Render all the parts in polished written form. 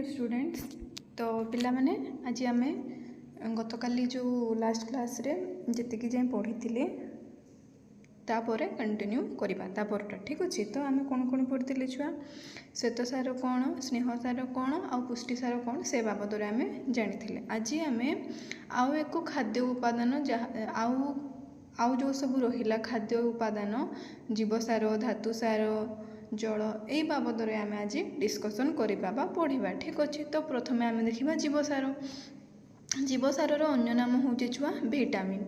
Dear students. तो पिला माने आज आम गतकाली जो लास्ट क्लास रे जी जाए पढ़ी तापर कंटिन्यू करवा तापरटा ठीक अच्छे। तो आम कौन कौन पढ़ी छुआ श्वेत सार कौन स्नेह सार कौन आ पुष्टि सार कौन से बाबद आम जानी। आज आम आउ एक खाद्य उपादान आउ जो सब रहा खाद्य उपादान जीवसार धातु सार जल यही बाबद आम आज डिस्कसन करवा पढ़ा ठीक अच्छे। तो प्रथम आम देखा जीवसार। जीवसार अन्य नाम हूँ छुआ विटामिन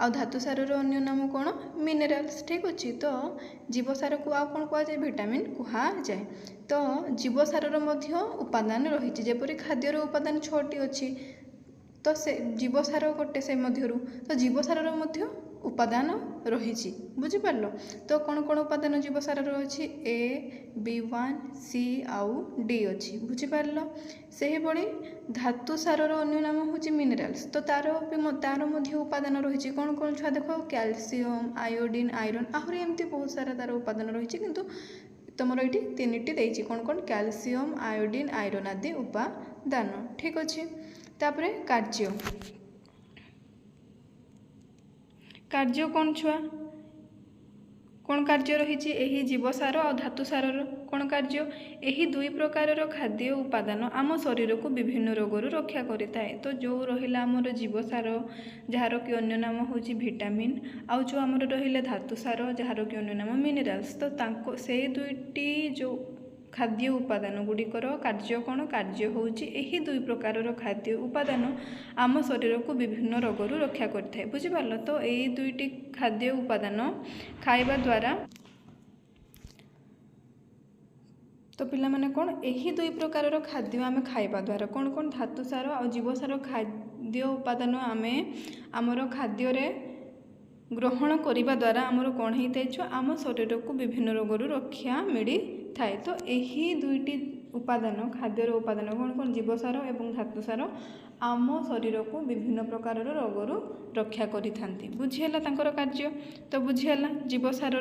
आ धातु सार अन्य नाम कौन मिनेराल्स ठीक अच्छे। तो जीवसार को आउ कौन कहुए विटामिन कहुए। तो जीवसार उपादान रही जपरी खाद्यर उपादान 6टी अच्छी। तो से जीवसार गोटे से मध्यरु तो जीवसार उपादान रही बुझिपार। तो कौन कौन उपादान जीवसार अच्छी ए B1 C आउ D अच्छी बुझिपार। से ही बड़ी धातु सार अन्य नाम हूँ मिनेराल्स। तो तार उपादान रही कौन कौन छुआ देख कैल्शियम आयोडीन आयरन आहरी एमती बहुत सारा तार उपादान रही किंतु तुमर ये 3टी देती कौन कौन कैल्शियम आयोडीन आयरन आदि उपादान ठीक अच्छे। तापरे कार्य कार्य कौन छुआ कौन कार्य रही यही जीवसार और धातु सार कौन कार्य यही दुई प्रकार खाद्य उपादान आम शरीर को विभिन्न रोगरू रक्षा करें। तो जो रहा आमर जीवसार जार कि अन्य नाम हूँ विटामिन आउ जो आमर रहा धातु सार जार कि अन्य नाम मिनेराल्स। तो से दुईटी जो खाद्य उपादान गुड़िकर कार्य कौन कार्य हूँ यही दुई प्रकार खाद्य उपादान आम शरीर को विभिन्न रोगरू रक्षा करते बुझिपार। तो यही दुईटी खाद्य उपादान खाइबा द्वारा तो पिला माने कौन यही दुई प्रकार खाद्य आम खाइबा द्वारा कौन कौन धातु सार और जीवसार खाद्य उपादान आमे आमर खाद्य रे ग्रहण करने द्वारा आमर कौन होता है आम शरीर को विभिन्न रोगरू रक्षा मिली थाए। तो यही दुईटी उपादान खाद्यर उपादान कौन कौन जीवसार एवं धातु सार आम शरीर को विभिन्न प्रकार रोगरू रक्षा करिथांती बुझीगला तांकर कार्य। तो बुझीगला जीवसार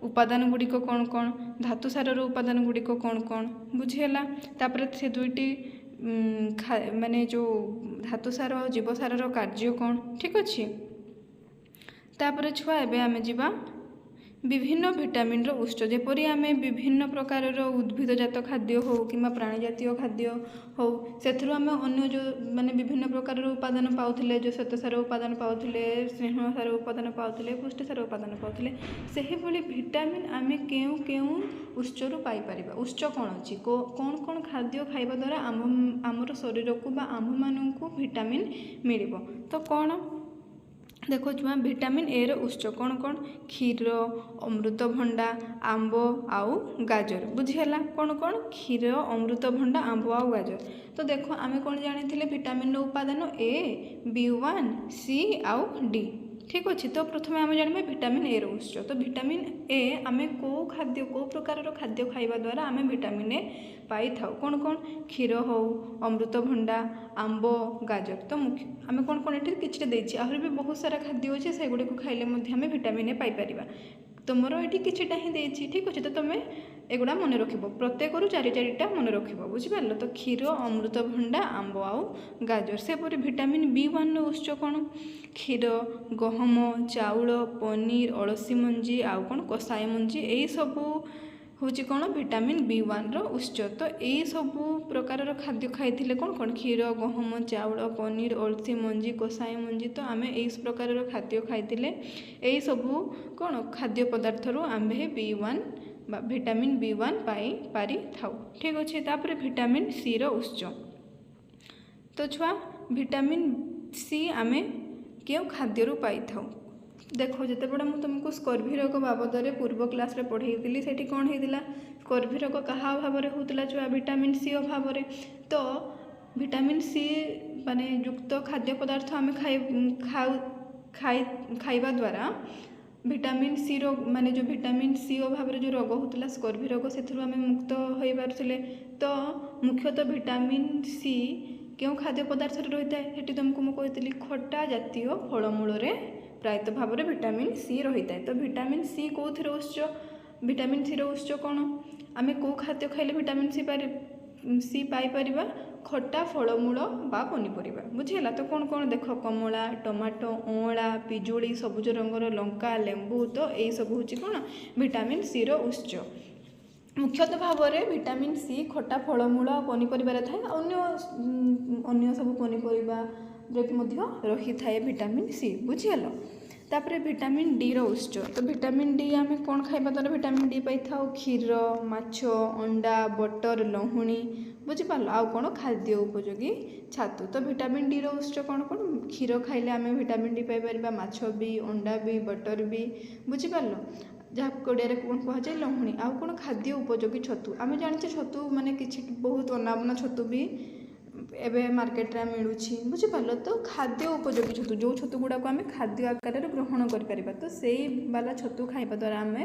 उपादान गुड़िक कौन कौन धातु सार उपादान गुड़िक कौन कौन बुझीगला। तापर से दुईटी माने जो धातु सार और जीवसार कार्य कौन ठीक अच्छे। तापर छुआ एबे आमे जिबा विभिन्न विटामिन उत्स जेपरी आमे विभिन्न प्रकार उद्भिदजात खाद्य हो कि प्राणी जातीय खाद्य हो से आम अन्य जो माने विभिन्न प्रकार उपादान पाउथिले जो श्वेतसार उपादान पाउथिले स्नेह सार उपादान पाउथिले पुष्टि सार उपादान पाउथिले सेही भली विटामिन आमे केउ केउ उत्सरू पाई परिबा। उत्स कौन अच्छी कौन कौन खाद्य खाइबा द्वारा आमर शरीर को बा आम मानू विटामिन मिलिबो। तो कौन देखो छुआ विटामिन ए रो उत्स कौन कौन क्षीर अमृतभंडा आंब आउ गाजर बुझीगला कौन कौन क्षीर अमृतभंडा आंब आउ गाजर। तो देखो आमे कौन जानी विटामिन उपादान ए B1 C आउ D ठीक अच्छे। तो प्रथम आम जाना विटामिन ए रो उत्स। तो विटामिन ए आमे को खाद्य को प्रकार खाद्य खाइबा द्वारा आमे विटामिन ए पाई थाउ कौन कौन क्षीर हो अमृतभंडा आंब गाजर। तो मुख्य आमे कौन कौन ये किसी देछि आहरी भी बहुत सारा खाद्य अच्छे से गुड़ी को खाइले आमे विटामिन ए पाई परिबा। तुमर ये किछिटा ही देछि ठीक अच्छे। तो तुम एगुड़ा मन रख प्रत्येक रु 4-4टा मन रख बुझिपार। तो क्षीर अमृतभंडा आंब आउ गाजर सेपरी विटामिन B1 उत्स कौन क्षीर गहम चाउल पनीर अड़सी मंजी आउ कौन कसाई मंजी यही सबू हूँ कौन विटामिन B1 उत्स। तो यही सबू प्रकार खाद्य खाई कौन कौन क्षीर गहम चाउल पनीर अड़सी मंजी कसाई मंजी। तो आम यही प्रकार खाद्य खाई यही सबू कौन खाद्य पदार्थ आम्भे B1 विटामिन B1 पाई पारि थाउ ठीक अच्छे। तापर विटामिन C रो उत्स। तो छुआ विटामिन C आमे क्यों खाद्य पाई थाउ देखो जिते बड़ा मुझे तुमको स्कर्वी रोग बाबद में पूर्व क्लास रे पढ़ाई से कौन होता स्कर्वी रोग क्या अभाव होता छुआ विटामिन C अभाव। तो विटामिन C माने युक्त खाद्य पदार्थ आम खाइबा द्वारा विटामिन C रोग माने जो विटामिन C अभाव जो रोग होता स्कर्वी रोग से मुक्त हो पारे। तो मुख्यतः विटामिन C क्यों खाद्य पदार्थ रही है तुमको मुझे कहती खट्टा जातीय फलमूल प्रायत भाव में विटामिन C रही है। तो विटामिन C कौन उत्स विटामिन C रो उत्स कौन आम कौ खाद्य खाइले विटामिन C सी पाइपर खटा फलमूल बा पनीपरिया बुझीगला। तो कौन कौन देख कमला टमाटो अँला पिजुड़ी सबुज रंगर लंका लेंबू तो यही सब हूँ कौन विटामिन सी रो उत्स। मुख्यतः भाव में विटामिन सी खटा फलमूल पनीपरिया थाए अन्य सब पनीपरिया रही थाए विटामिन सी बुझीगल। तापर विटामिन डी रो उत्स। तो विटामिन डी आम कौन खाइबा द्वारा विटामिन डी पाई था क्षीर माछ अंडा बटर लहुणी बुझीपार आउ कौन खाद्य उपयोगी छातु। तो विटामिन डी रो उत्स कौन कौन क्षीर खाइले आम विटामिन डी पाइपर माछ भी अंडा भी बटर भी बुझीपार जहाँ कोड़िया कौन कहुए लहुणी आउ कौन खाद्य उपयोगी छतु। आम जाने छतु माने किसी बहुत अनाबना छतु भी एवं मार्केट रे मिलूँ बुझीपार। तो खाद्य उपयोगी छतु जो छतु गुड़ाक आम खाद्य आकार ग्रहण कर तो से वाला छतु खाइबा द्वारा आम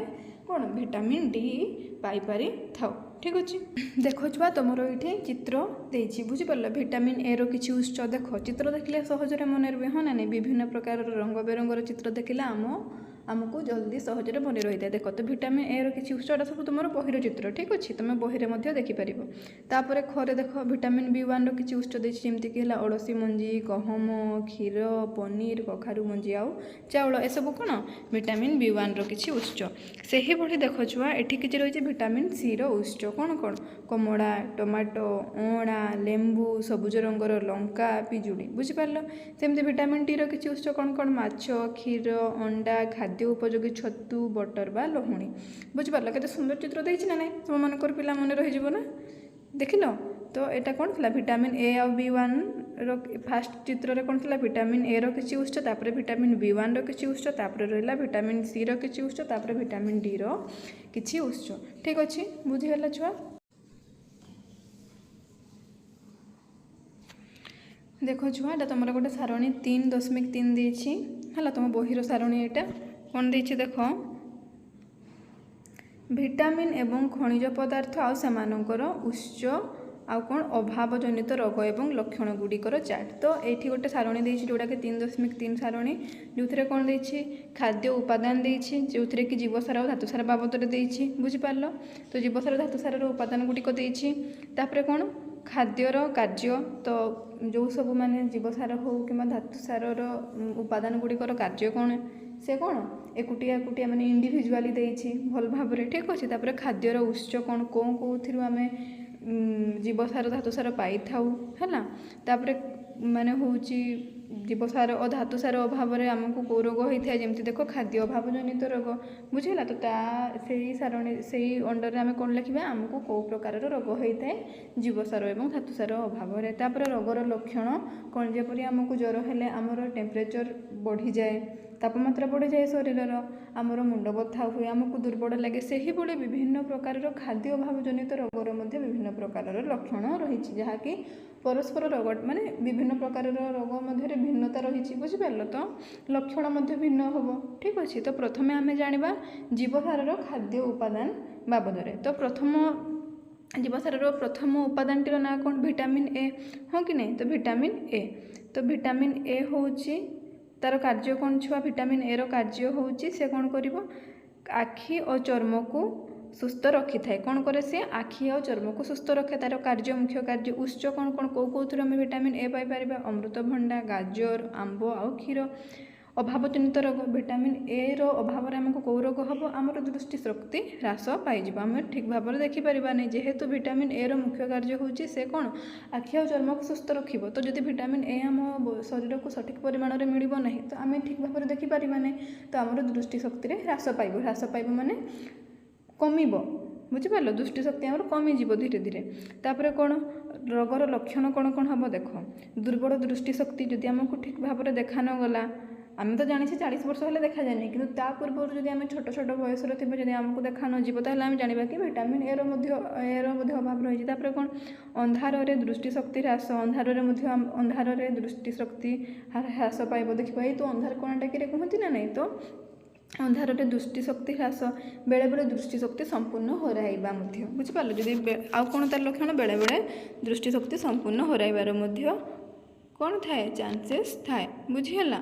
कौन विटामिन डी पाइपारि थाउ। ठीक अच्छे देख छुआ तुम ये चित्र देती बुझीपार विटामिन ए रो किसी उत्स देख चित्र देखले सहजरे मन रे हाँ ना नहीं विभिन्न प्रकार रंग बेरंगर चित्र देखले आमको जल्दी सहजरे मन रही है। देख तो विटामिन ए रो किसी उत्सटा सब तुम बहिर चित्र ठीक अच्छे तुम बहिरे देखिपर। तापर खरे देख विटामिन बी1 रो किसी उत्स देती जमीक है अड़सी मंजी गहम क्षीर पनीर कखारू मंजी आउ चाउल ए सब कौन विटामिन बी1 रो किसी उत्स। से ही भली देख छुआ ये किसी रही विटामिन सी रो उत्स कौन कौन कमला टमाटो अँला लेंबू सबुज रंगर लंका पिजुड़ी बुझीपार। सेमती विटामिन डी रो किसी उत्स कौन कौन माछ क्षीर अंडा खाद्य उपयोगी छतु बटर बा लहुणी बुझीपार। के सुंदर चित्र देती ना नहीं तुम मानकर पिला मन रही ना देख लो। तो यहाँ कौन थी विटामिन ए आ बी1 रो फास्ट चित्र रे कौन थी विटामिन ए रो किसी उत्स तापर विटामिन बी1 रो किसी उत्स तापर रहा विटामिन सी रो किसी उत्स तापर विटामिन डी रो किसी उत्स। ठीक अच्छे बुझीगला छुआ। देख छुआ एटा तुम गोटे सारणी 3.3 देछि है तुम बहिर सारणी यहाँ कौन देछि देख विटामिन एवं खनिज पदार्थ आउ सेमानकर उत्स आउ कौन अभाव जनित रोग एवं लक्षण गुड़िकर चार्ट। तो ये गोटे सारणी देछि जोटा कि 3.3 सारणी जो थे कौन देछि खाद्य उपादान देछि जो थे कि जीवसार और धातुसार बाबद देछि बुझीपार। तो जीवसार धातुसार उपादान गुड़िक देछि तापर कौन खाद्यर कार्य। तो जो सब माने जीवसार हो कि धातुसार उपादान गुड़िकर कार्य कौन से कौन एकुटिया एकुटिया माने इंडिविजुआली देछि भल भाव में। ठीक अच्छे तापर खाद्यर उत्स कौन कौन कौन आम जीवसार धातुसार पाई था है तापर माने हूँ जीवसार और धातुसार अभाव में आमको कौ रोग होता है जमी देख खाद्य अभाव जनित रोग बुझेगा। तो सही सारणी से अंडर आम कौन लिखा आमको कौ प्रकार रोग होता है जीवसार और धातुसार अभाव में। तापर रोगर लक्षण कौन जपरी आमको ज्वर हेले आमर टेम्परेचर बढ़ी जाए तापमात्रा बढ़ी जाए शरीर आमर मुंड बथा हुए आमको दुर्बल लगे से ही भाई विभिन्न प्रकार खाद्य अभाव जनित रोगर मध्य विभिन्न प्रकार लक्षण रही जहाँकि परस्पर रोग माने विभिन्न प्रकार रोग मध्य भिन्नता रही बुझीपार। तो लक्षण मध्य भिन्न हम ठीक अच्छे। तो प्रथमे आम जाना जीवसार खाद्य उपादान बाबद में। तो प्रथम जीवसार प्रथम उपादान टीर ना कौन विटामिन ए हाँ कि नहीं। तो विटामिन ए तो विटामिन ए हूँ तार कार्य कौन छुआ विटामिन ए रो कार्य हूँ से कौन कर आखि और चर्म को सुस्थ रखी थाए कौन करे से आखि और चर्म को सुस्थ रखे तार कार्य मुख्य कार्य उत्स कौन कौन कौन आम विटामिन ए पाइपर अमृतभंडा गाजर आंब आउ क्षीर। अभावजनित रोग विटामिन ए रो अभाव आमको कौ रोग हम आमर दृष्टि शक्ति ह्रास पाइब आम ठीक भाव में देखिपर नहीं जेहेतु विटामिन ए रो मुख्य कार्य हूँ से कौन आखि और चर्म को सुस्थ रखिब। तो जब विटामिन ए आम शरीर को सठिक परिमाण में मिल ना तो आम ठीक भाव में देखिपर नहीं तो आमर दृष्टि शक्ति ह्रास पाइब माने कमिब बुझीपार दृष्टि शक्ति आमर कमिज धीरे धीरे। तापर कौन रोगर लक्षण कौन कौन हम देख दुर्बल दृष्टि शक्ति जदि आमको ठीक भाव में देखा न गला आम तो जानी 40 वर्ष हेल्ले देखा जाए कि पूर्व जब आम छोट छोट बयस थे आमको देखा नजीब तो आम जाना कि विटामिन ए रो अभाव रही। तापर कौन अंधार दृष्टि शक्ति ह्रास अंधार दृष्टि शक्ति ह्रास पाइब देखिए। तो अंधार कोणटा कि कहती ना नहीं। तो अंधार दृष्टि शक्ति ह्रास बेले बेले दृष्टि शक्ति संपूर्ण हराइबा बुझीपार जदि आउ कौन तार लक्षण बेले बेले दृष्टि शक्ति संपूर्ण हराइबार कौन थाए चांसेस थाए बुझीगला।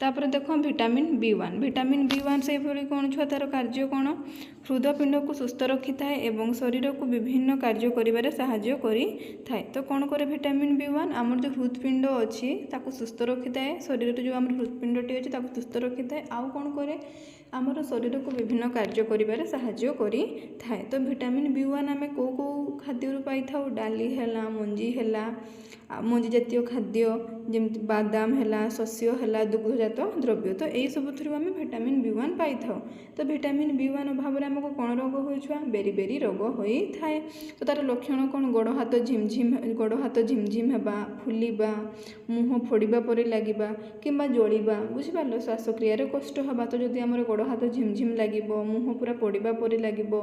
तापर देख विटामिन B1 विटामिन B1 से कौन छुआ तार कार्य कौन हृदपिंड को सुस्थ रखी थाए एवं शरीर को विभिन्न कार्य करिबारे सहाय्य करी थाए। तो कौन करे विटामिन B1 आमर जो हृदपिंड अच्छी ताको सुस्थ रखी थाए शरीर जो आम हृदपिंडटी अच्छी ताको सुस्थ रखी थाए आउ कौन करे आमर शरीर को विभिन्न कार्य करिबारे सहाय्य करी थाए। तो विटामिन B1 आमे को खाद्य पाई थाउ डाली हैला मंजी हैला मंजी जातीय खाद्य जमती बादाम है शस्य है दुग्धजात द्रव्य तो यही सब थ्रू आम विटामिन B1 पाई थाउ। तो विटामिन B1 अभाव में आमको कौन रोग हो छुआ बेरी बेरी रोग होई थाए। तो तार लक्षण कौन गोड़ हाथ झिमझिम हेबा फुलिबा मुह फोड़िबा परि लागिबा किंबा जलिबा बुझिपारल श्वासक्रिया रे कष्ट हबा। तो जदि आमर गोड़ हाथ झिमझिम लागिबो मुह पूरा पोड़िबा परि लागिबो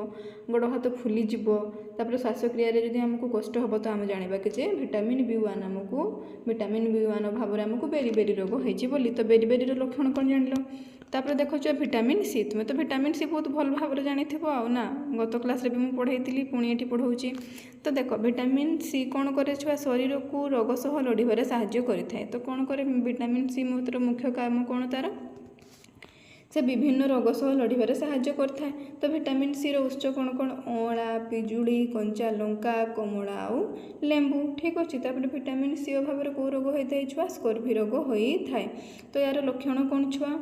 गोड़ हाथ फुली जिवो तापर श्वासक्रिया रे जदि हमको कष्ट हबो तो आम जानिबा कि जे विटामिन B1 आमको विटामिन B1 अभाव में आमको बेरी बेरी रोग होइछि बोली। तो बेरी बेरी लक्षण कौन जानिलो तापर देखो विटामिन सी तुम्हें तो विटामिन सी बहुत भल भाव जानी आउ ना गत क्लास रे भी मुझे पढ़ाई पुणी ये पढ़ाऊँगी। तो देख विटामिन सी कौन करे छुआ शरीर को रोग सह लड़िबारे साहाय्य करिथाए। तो कौन करे विटामिन सी मुख्य काम कौन तार से विभिन्न रोग सह लड़िबारे साहाय्य करथाए। तो विटामिन सी रो उत्स कौन कौन अँला पिजुड़ी कंचा लंका कमला आउ लेंबू ठीक अच्छे। तापर विटामिन सी अभाव में कौ रोग होता है छुआ स्कर्वी रोग होता है। तो यार लक्षण कौन छुआ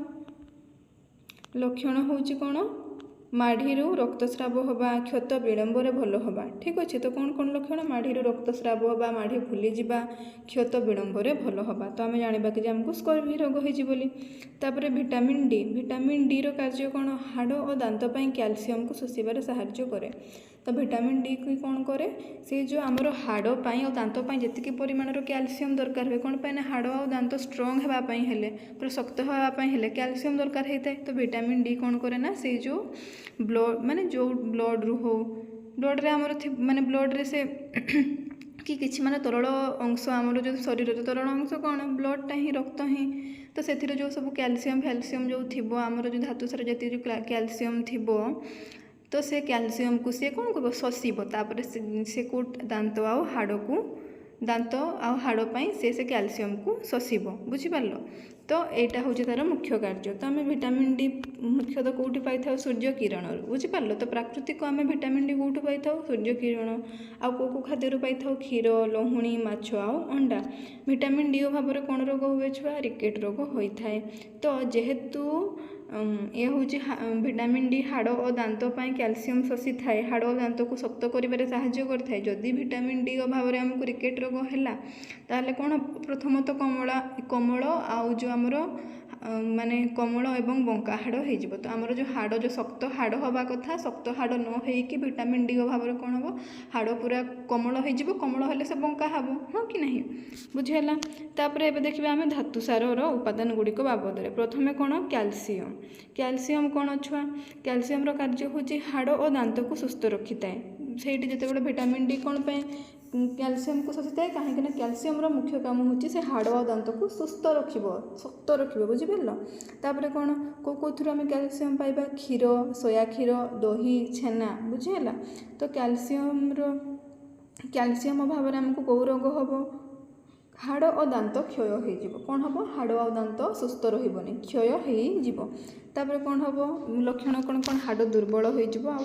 लक्षण होची कौन माढ़ीरू रक्तस्राव हवा क्षत विलंबर भल हवा ठीक अच्छे। तो कौन कौन लक्षण माढ़ीरू रक्तस्राव हवा माढ़ी फुली जिबा क्षत विलंबर भल हवा। तो आम जाना कि आमको स्कर्वी रोग होइछि बोली। तापर विटामिन डी रो कार्य कौन हाड़ और दांत पाई कैल्शियम को शोषिबारे साहाय्य करे। तो विटामिन डी की कौन करे से जो आमर हाड़ पाई और दांत पाई जेतिकी परिमाण कैल्शियम दरकार हुए कौन पाई ना हाड़ और दांत स्ट्रंग होगापाई हेले पूरा शक्त होगापाई हेले कैल्शियम दरकार होता है। तो विटामिन डी कौन करे ना से जो ब्लड माने जो ब्लड रू हो ब्लड रे आमर माने ब्लड रे से कि किछि माने तरल अंश आमर जो शरीर तरल अंश कौन ब्लडटा ही रक्त ही। तो से जो सब कैल्शियम जो थिबो आमर जो धातु सार जातीय जो कैल्शियम थिबो तो से कैल्शियम को सी कौन कर शोषिब तापर से को दांत आउ हाड़ को दांत आउ हाड़ पाई से कैल्शियम को शोषिब बुझिपारल। तो यहाँ हूँ तार मुख्य कार्य। तो आम विटामिन डी मुख्यतः कौटी पाई था सूर्य किरण बुझिपारल। तो प्राकृतिक आम विटामिन डी कौटू पाई था सूर्य किरण आउ को खाद्य पाई था क्षीर लहुणी माछ आउ अंडा। विटामिन डी अभाव में कौन रोग हुए छुआ रिकेट रोग होता है। तो जेहेतु ये हूँ विटामिन डी हाड़ और दांत पाई कैल्शियम शोषी थाए हाड़ और दांत को शक्त करिबारे साहाय्य करथाए। जदि विटामिन डी अभाव में आमको रिकेट रोग है ताहले कौन प्रथमतः कमल आउ जो आमर माने कमल एवं बंका हाड़ हो। तो आमर जो हाड़ जो शक्त हाड़ हवा कथा शक्त हाड़ न होइकी विटामिन डी अभाव में कौन हम हाड़ पूरा कमल हो कमल हेले से बंका हम हाँ कि नहीं बुझेगा। तापर एबे देखिए आम धातु सार उपादान गुड़िक बाबद प्रथमे कौन कैल्शियम कौन छुआ कैल्शियम कार्य हूँ हाड़ और दांत को सुस्थ रखी थाए से जिते विटामिन डी कौन पे कैल्शियम को शोषी थाए कहीं कैल्शियम मुख्य काम हूँ से हाड़ और दांत को सुस्थ शक्त रखिब बुझिपारल। तापर कौन कौन आम कैल्शियम पाइबा क्षीर सोया क्षीर दही छेना बुझीगला। तो कैल्शियम अभाव में आमको कौ रोग हम हाड़ और दांत क्षय हो कौन हम हाड़ और दांत सुस्थ रही क्षय हो। तापर कौन हम लक्षण कौन कौन हाड़ दुर्बल हो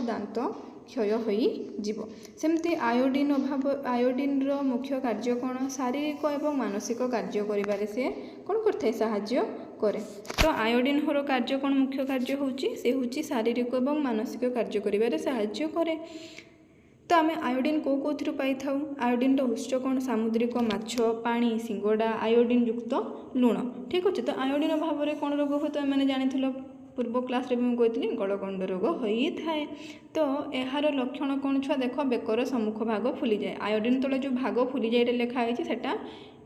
दांत क्षय हो। सेमती आयोडीन अभाव आयोडीन रो मुख्य कार्य कौन शारीरिक एवं मानसिक कार्य करिबारे से कौन करथे साहाय्य करे। तो आयोडीन होर कार्य कौन मुख्य कार्य होची से होची शारीरिक एवं मानसिक कार्य करिबारे साहाय्य करे। तो आम आयोडीन कौ पाई था आयोडीन उत्स कौन सामुद्रिक माछ पानी सिंगड़ा आयोडीन युक्त लुण ठीक अच्छे। तो आयोडीन अभाव में कौन रोग हो तो मैंने जानी पूर्व क्लास रे भी मुझे कहती गलगंड रोग होता है। तो यार लक्षण कौन छुआ देख बेकर सम्मुख भाग फुली जाए आयोडीन तले जो भाग फुली जाए लिखाई सेटा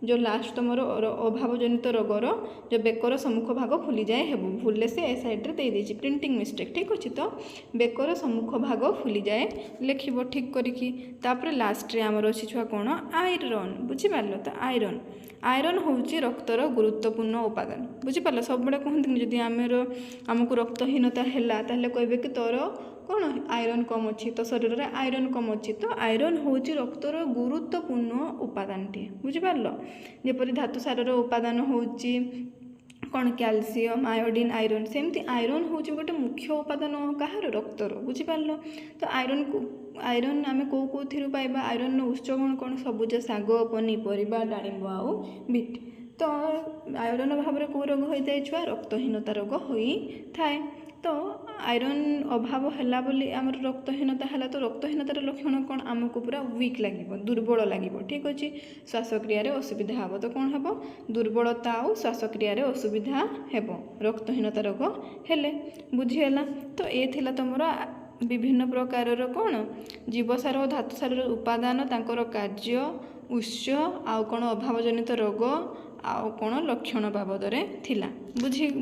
जो लास्ट तुम अभावजनित रोगर जो बेकर सम्मुख भाग फुली जाए हेबू भूले से ए साइड्रे दे प्रिंटिंग मिस्टेक ठीक अच्छे। तो बेकर सम्मुख भाग फुली जाए लिखब ठीक करिकी। तापर लास्ट रे आमर अच्छी छुआ कौन आयरन बुझिपारल। तो आयरन हूँ रक्तर गुरुत्वपूर्ण उपादान बुझिपारल। सब बड़े कहते जदि आमको रक्तहीनता है ताहले कहबे कि तोर कौन आयरन कम अच्छी तो शरीर में आयरन कम अच्छी। तो आयरन हूँ रक्तर गुरुत्वपूर्ण उपादान टी बुझिपारल। जेपरि धातु सार उपादान हूँ କ'ଣ କ୍ୟାଲସିୟମ୍, ଆୟୋଡ଼ିନ୍, ଆଇରନ୍। ସେମିତି ଆଇରନ୍ ହେଉଛି ଗୋଟେ ମୁଖ୍ୟ ଉପାଦାନ କାହାର? ରକ୍ତର। ବୁଝିପାରିଲ? ତ ଆଇରନ୍ ଆମେ କେଉଁଥିରୁ ପାଇବା? ଆଇରନ୍ର ଉତ୍ସ କ'ଣ? ସବୁଜ ଶାଗ, ପନିପରିବା, ଡାଳିମ୍ବ ଆଉ ବିଟ୍। ତ ଆଇରନ୍ ଅଭାବରେ କେଉଁ ରୋଗ ହୋଇଥାଏ ଛୁଆ? ରକ୍ତହୀନତା ରୋଗ ହୋଇଥାଏ। ତ ଆଇରନ୍ ଅଭାବ ହେଲା ବୋଲି ଆମର ରକ୍ତହୀନତା ହେଲା। ତ ରକ୍ତହୀନତାର ଲକ୍ଷଣ କ'ଣ? ଆମକୁ ପୁରା ୱିକ୍ ଲାଗିବ, ଦୁର୍ବଳ ଲାଗିବ। ଠିକ୍ ଅଛି। ଶ୍ୱାସକ୍ରିୟାରେ ଅସୁବିଧା ହେବ। ତ କ'ଣ ହେବ? ଦୁର୍ବଳତା ଆଉ ଶ୍ୱାସକ୍ରିୟାରେ ଅସୁବିଧା ହେବ ରକ୍ତହୀନତା ରୋଗ ହେଲେ। ବୁଝିହେଲା? ତ ଏ ଥିଲା ତୁମର ବିଭିନ୍ନ ପ୍ରକାରର କ'ଣ ଜୀବସାର ଓ ଧାତୁସାରର ଉପାଦାନ, ତାଙ୍କର କାର୍ଯ୍ୟ, ଉତ୍ସ, ଆଉ କ'ଣ ଅଭାବଜନିତ ରୋଗ, ଆଉ କ'ଣ ଲକ୍ଷଣ ବାବଦରେ ଥିଲା।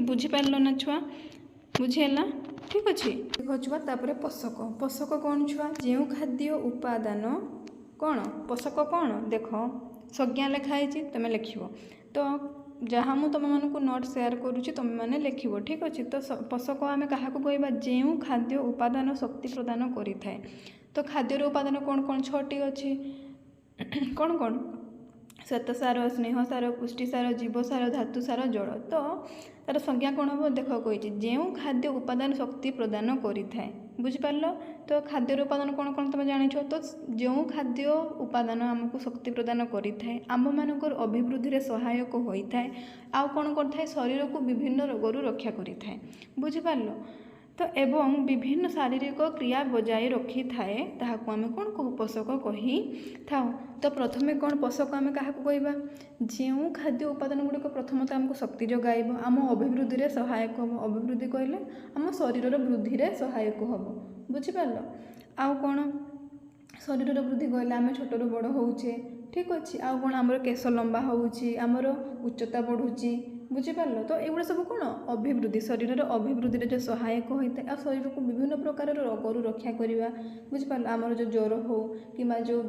ବୁଝିପାରିଲ ନା ଛୁଆ? ବୁଝିହେଲା? ଠିକ୍ ଅଛି। ଦେଖ ଛୁଆ, ତାପରେ ପୋଷକ। ପୋଷକ କ'ଣ ଛୁଆ? ଯେଉଁ ଖାଦ୍ୟ ଉପାଦାନ କ'ଣ? ପୋଷକ କ'ଣ? ଦେଖ ସଂଜ୍ଞା ଲେଖା ହେଇଛି, ତୁମେ ଲେଖିବ। ତ ଯାହା ମୁଁ ତୁମମାନଙ୍କୁ ନୋଟ୍ ସେୟାର କରୁଛି ତୁମେମାନେ ଲେଖିବ। ଠିକ୍ ଅଛି। ତ ପୋଷକ ଆମେ କାହାକୁ କହିବା? ଯେଉଁ ଖାଦ୍ୟ ଉପାଦାନ ଶକ୍ତି ପ୍ରଦାନ କରିଥାଏ। ତ ଖାଦ୍ୟର ଉପାଦାନ କ'ଣ କ'ଣ? 6ଟି ଅଛି। କ'ଣ କ'ଣ? ଶ୍ୱେତସାର, ସ୍ନେହସାର, ପୁଷ୍ଟିସାର, ଜୀବସାର, ଧାତୁସାର, ଜଳ। ତ ତାର ସଂଜ୍ଞା କ'ଣ ହେବ? ଦେଖ କହିଛି ଯେଉଁ ଖାଦ୍ୟ ଉପାଦାନ ଶକ୍ତି ପ୍ରଦାନ କରିଥାଏ। ବୁଝିପାରିଲ? ତ ଖାଦ୍ୟର ଉପାଦାନ କ'ଣ କ'ଣ ତୁମେ ଜାଣିଛ? ତ ଯେଉଁ ଖାଦ୍ୟ ଉପାଦାନ ଆମକୁ ଶକ୍ତି ପ୍ରଦାନ କରିଥାଏ, ଆମମାନଙ୍କର ଅଭିବୃଦ୍ଧିରେ ସହାୟକ ହୋଇଥାଏ, ଆଉ କ'ଣ କରିଥାଏ? ଶରୀରକୁ ବିଭିନ୍ନ ରୋଗରୁ ରକ୍ଷା କରିଥାଏ। ବୁଝିପାରିଲ? ତ ଏବଂ ବିଭିନ୍ନ ଶାରୀରିକ କ୍ରିୟା ବଜାୟ ରଖିଥାଏ, ତାହାକୁ ଆମେ କ'ଣ କହୁ? ପୋଷକ କହିଥାଉ। ତ ପ୍ରଥମେ କ'ଣ ପୋଷକ ଆମେ କାହାକୁ କହିବା? ଯେଉଁ ଖାଦ୍ୟ ଉପାଦାନ ଗୁଡ଼ିକ ପ୍ରଥମତଃ ଆମକୁ ଶକ୍ତି ଯୋଗାଇବ, ଆମ ଅଭିବୃଦ୍ଧିରେ ସହାୟକ ହେବ। ଅଭିବୃଦ୍ଧି କହିଲେ ଆମ ଶରୀରର ବୃଦ୍ଧିରେ ସହାୟକ ହେବ। ବୁଝିପାରିଲ? ଆଉ କ'ଣ? ଶରୀରର ବୃଦ୍ଧି କହିଲେ ଆମେ ଛୋଟରୁ ବଡ଼ ହେଉଛେ। ଠିକ୍ ଅଛି। ଆଉ କ'ଣ? ଆମର କେଶ ଲମ୍ବା ହେଉଛି, ଆମର ଉଚ୍ଚତା ବଢ଼ୁଛି। ବୁଝିପାରିଲ? ତ ଏଗୁଡ଼ା ସବୁ କ'ଣ? ଅଭିବୃଦ୍ଧି, ଶରୀରର ଅଭିବୃଦ୍ଧିରେ ଯେଉଁ ସହାୟକ ହୋଇଥାଏ, ଆଉ ଶରୀରକୁ ବିଭିନ୍ନ ପ୍ରକାରର ରୋଗରୁ ରକ୍ଷା କରିବା। ବୁଝିପାରିଲ? ଆମର ଯେଉଁ ଜ୍ୱର ହେଉ କିମ୍ବା ଯେଉଁ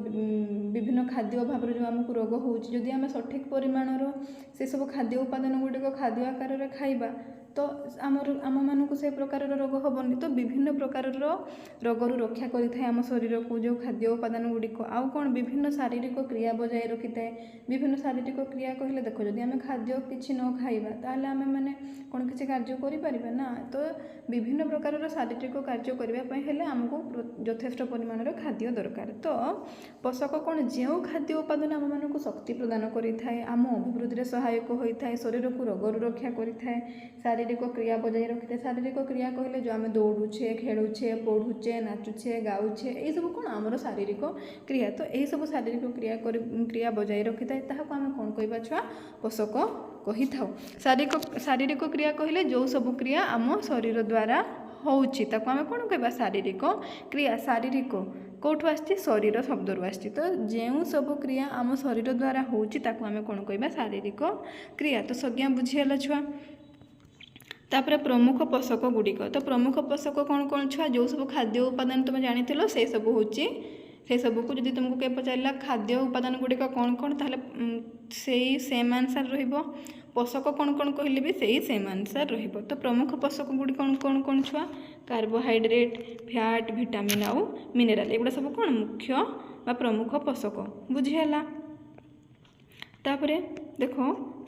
ବିଭିନ୍ନ ଖାଦ୍ୟ ଅଭାବରେ ଯେଉଁ ଆମକୁ ରୋଗ ହେଉଛି, ଯଦି ଆମେ ସଠିକ୍ ପରିମାଣର ସେସବୁ ଖାଦ୍ୟ ଉପାଦାନ ଗୁଡ଼ିକ ଖାଦ୍ୟ ଆକାରରେ ଖାଇବା, ତ ଆମମାନଙ୍କୁ ସେ ପ୍ରକାରର ରୋଗ ହେବନି। ତ ବିଭିନ୍ନ ପ୍ରକାରର ରୋଗରୁ ରକ୍ଷା କରିଥାଏ ଆମ ଶରୀରକୁ ଯେଉଁ ଖାଦ୍ୟ ଉପାଦାନ ଗୁଡ଼ିକ। ଆଉ କ'ଣ? ବିଭିନ୍ନ ଶାରୀରିକ କ୍ରିୟା ବଜାୟ ରଖିଥାଏ। ବିଭିନ୍ନ ଶାରୀରିକ କ୍ରିୟା କହିଲେ ଦେଖ, ଯଦି ଆମେ ଖାଦ୍ୟ କିଛି ନ ଖାଇବା ତାହେଲେ ଆମେମାନେ କ'ଣ କିଛି କାର୍ଯ୍ୟ କରିପାରିବା ନା? ତ ବିଭିନ୍ନ ପ୍ରକାରର ଶାରୀରିକ କାର୍ଯ୍ୟ କରିବା ପାଇଁ ହେଲେ ଆମକୁ ଯଥେଷ୍ଟ ପରିମାଣର ଖାଦ୍ୟ ଦରକାର। ତ ପୋଷକ କ'ଣ? ଯେଉଁ ଖାଦ୍ୟ ଉପାଦାନ ଆମମାନଙ୍କୁ ଶକ୍ତି ପ୍ରଦାନ କରିଥାଏ, ଆମ ଅଭିବୃଦ୍ଧିରେ ସହାୟକ ହୋଇଥାଏ, ଶରୀରକୁ ରୋଗରୁ ରକ୍ଷା କରିଥାଏ, ଶାରୀରିକ କ୍ରିୟା ବଜାୟ ରଖିଥାଏ। ଶାରୀରିକ କ୍ରିୟା କହିଲେ ଯେଉଁ ଆମେ ଦୌଡ଼ୁଛେ, ଖେଳୁଛେ, ପଢ଼ୁଛେ, ନାଚୁଛେ, ଗାଉଛେ, ଏହିସବୁ କ'ଣ ଆମର ଶାରୀରିକ କ୍ରିୟା। ତ ଏହିସବୁ ଶାରୀରିକ କ୍ରିୟା ବଜାୟ ରଖିଥାଏ, ତାହାକୁ ଆମେ କ'ଣ କହିବା ଛୁଆ? ପୋଷକ କହିଥାଉ। ଶାରୀରିକ କ୍ରିୟା କହିଲେ ଯେଉଁ ସବୁ କ୍ରିୟା ଆମ ଶରୀର ଦ୍ୱାରା ହେଉଛି, ତାକୁ ଆମେ କ'ଣ କହିବା? ଶାରୀରିକ କ୍ରିୟା। ଶାରୀରିକ କେଉଁଠୁ ଆସିଛି? ଶରୀର ଶବ୍ଦରୁ ଆସିଛି। ତ ଯେଉଁ ସବୁ କ୍ରିୟା ଆମ ଶରୀର ଦ୍ୱାରା ହେଉଛି, ତାକୁ ଆମେ କ'ଣ କହିବା? ଶାରୀରିକ କ୍ରିୟା। ତ ସଂଜ୍ଞା ବୁଝିହେଲା ଛୁଆ? ତାପରେ ପ୍ରମୁଖ ପୋଷକ ଗୁଡ଼ିକ। ତ ପ୍ରମୁଖ ପୋଷକ କ'ଣ କ'ଣ ଛୁଆ? ଯେଉଁ ସବୁ ଖାଦ୍ୟ ଉପାଦାନ ତୁମେ ଜାଣିଥିଲ, ସେସବୁ ହେଉଛି, ସେସବୁକୁ ଯଦି ତୁମକୁ କିଏ ପଚାରିଲା ଖାଦ୍ୟ ଉପାଦାନ ଗୁଡ଼ିକ କ'ଣ କ'ଣ, ତାହେଲେ ସେଇ ସେମ୍ ଆନ୍ସର୍ ରହିବ। ପୋଷକ କ'ଣ କ'ଣ କହିଲେ ବି ସେଇ ସେମ୍ ଆନ୍ସର୍ ରହିବ। ତ ପ୍ରମୁଖ ପୋଷକ ଗୁଡ଼ିକ କ'ଣ କ'ଣ ଛୁଆ? କାର୍ବୋହାଇଡ୍ରେଟ୍, ଫ୍ୟାଟ୍, ଭିଟାମିନ୍ ଆଉ ମିନେରାଲ୍। ଏଗୁଡ଼ା ସବୁ କ'ଣ? ମୁଖ୍ୟ ବା ପ୍ରମୁଖ ପୋଷକ। ବୁଝିହେଲା? ତାପରେ ଦେଖ,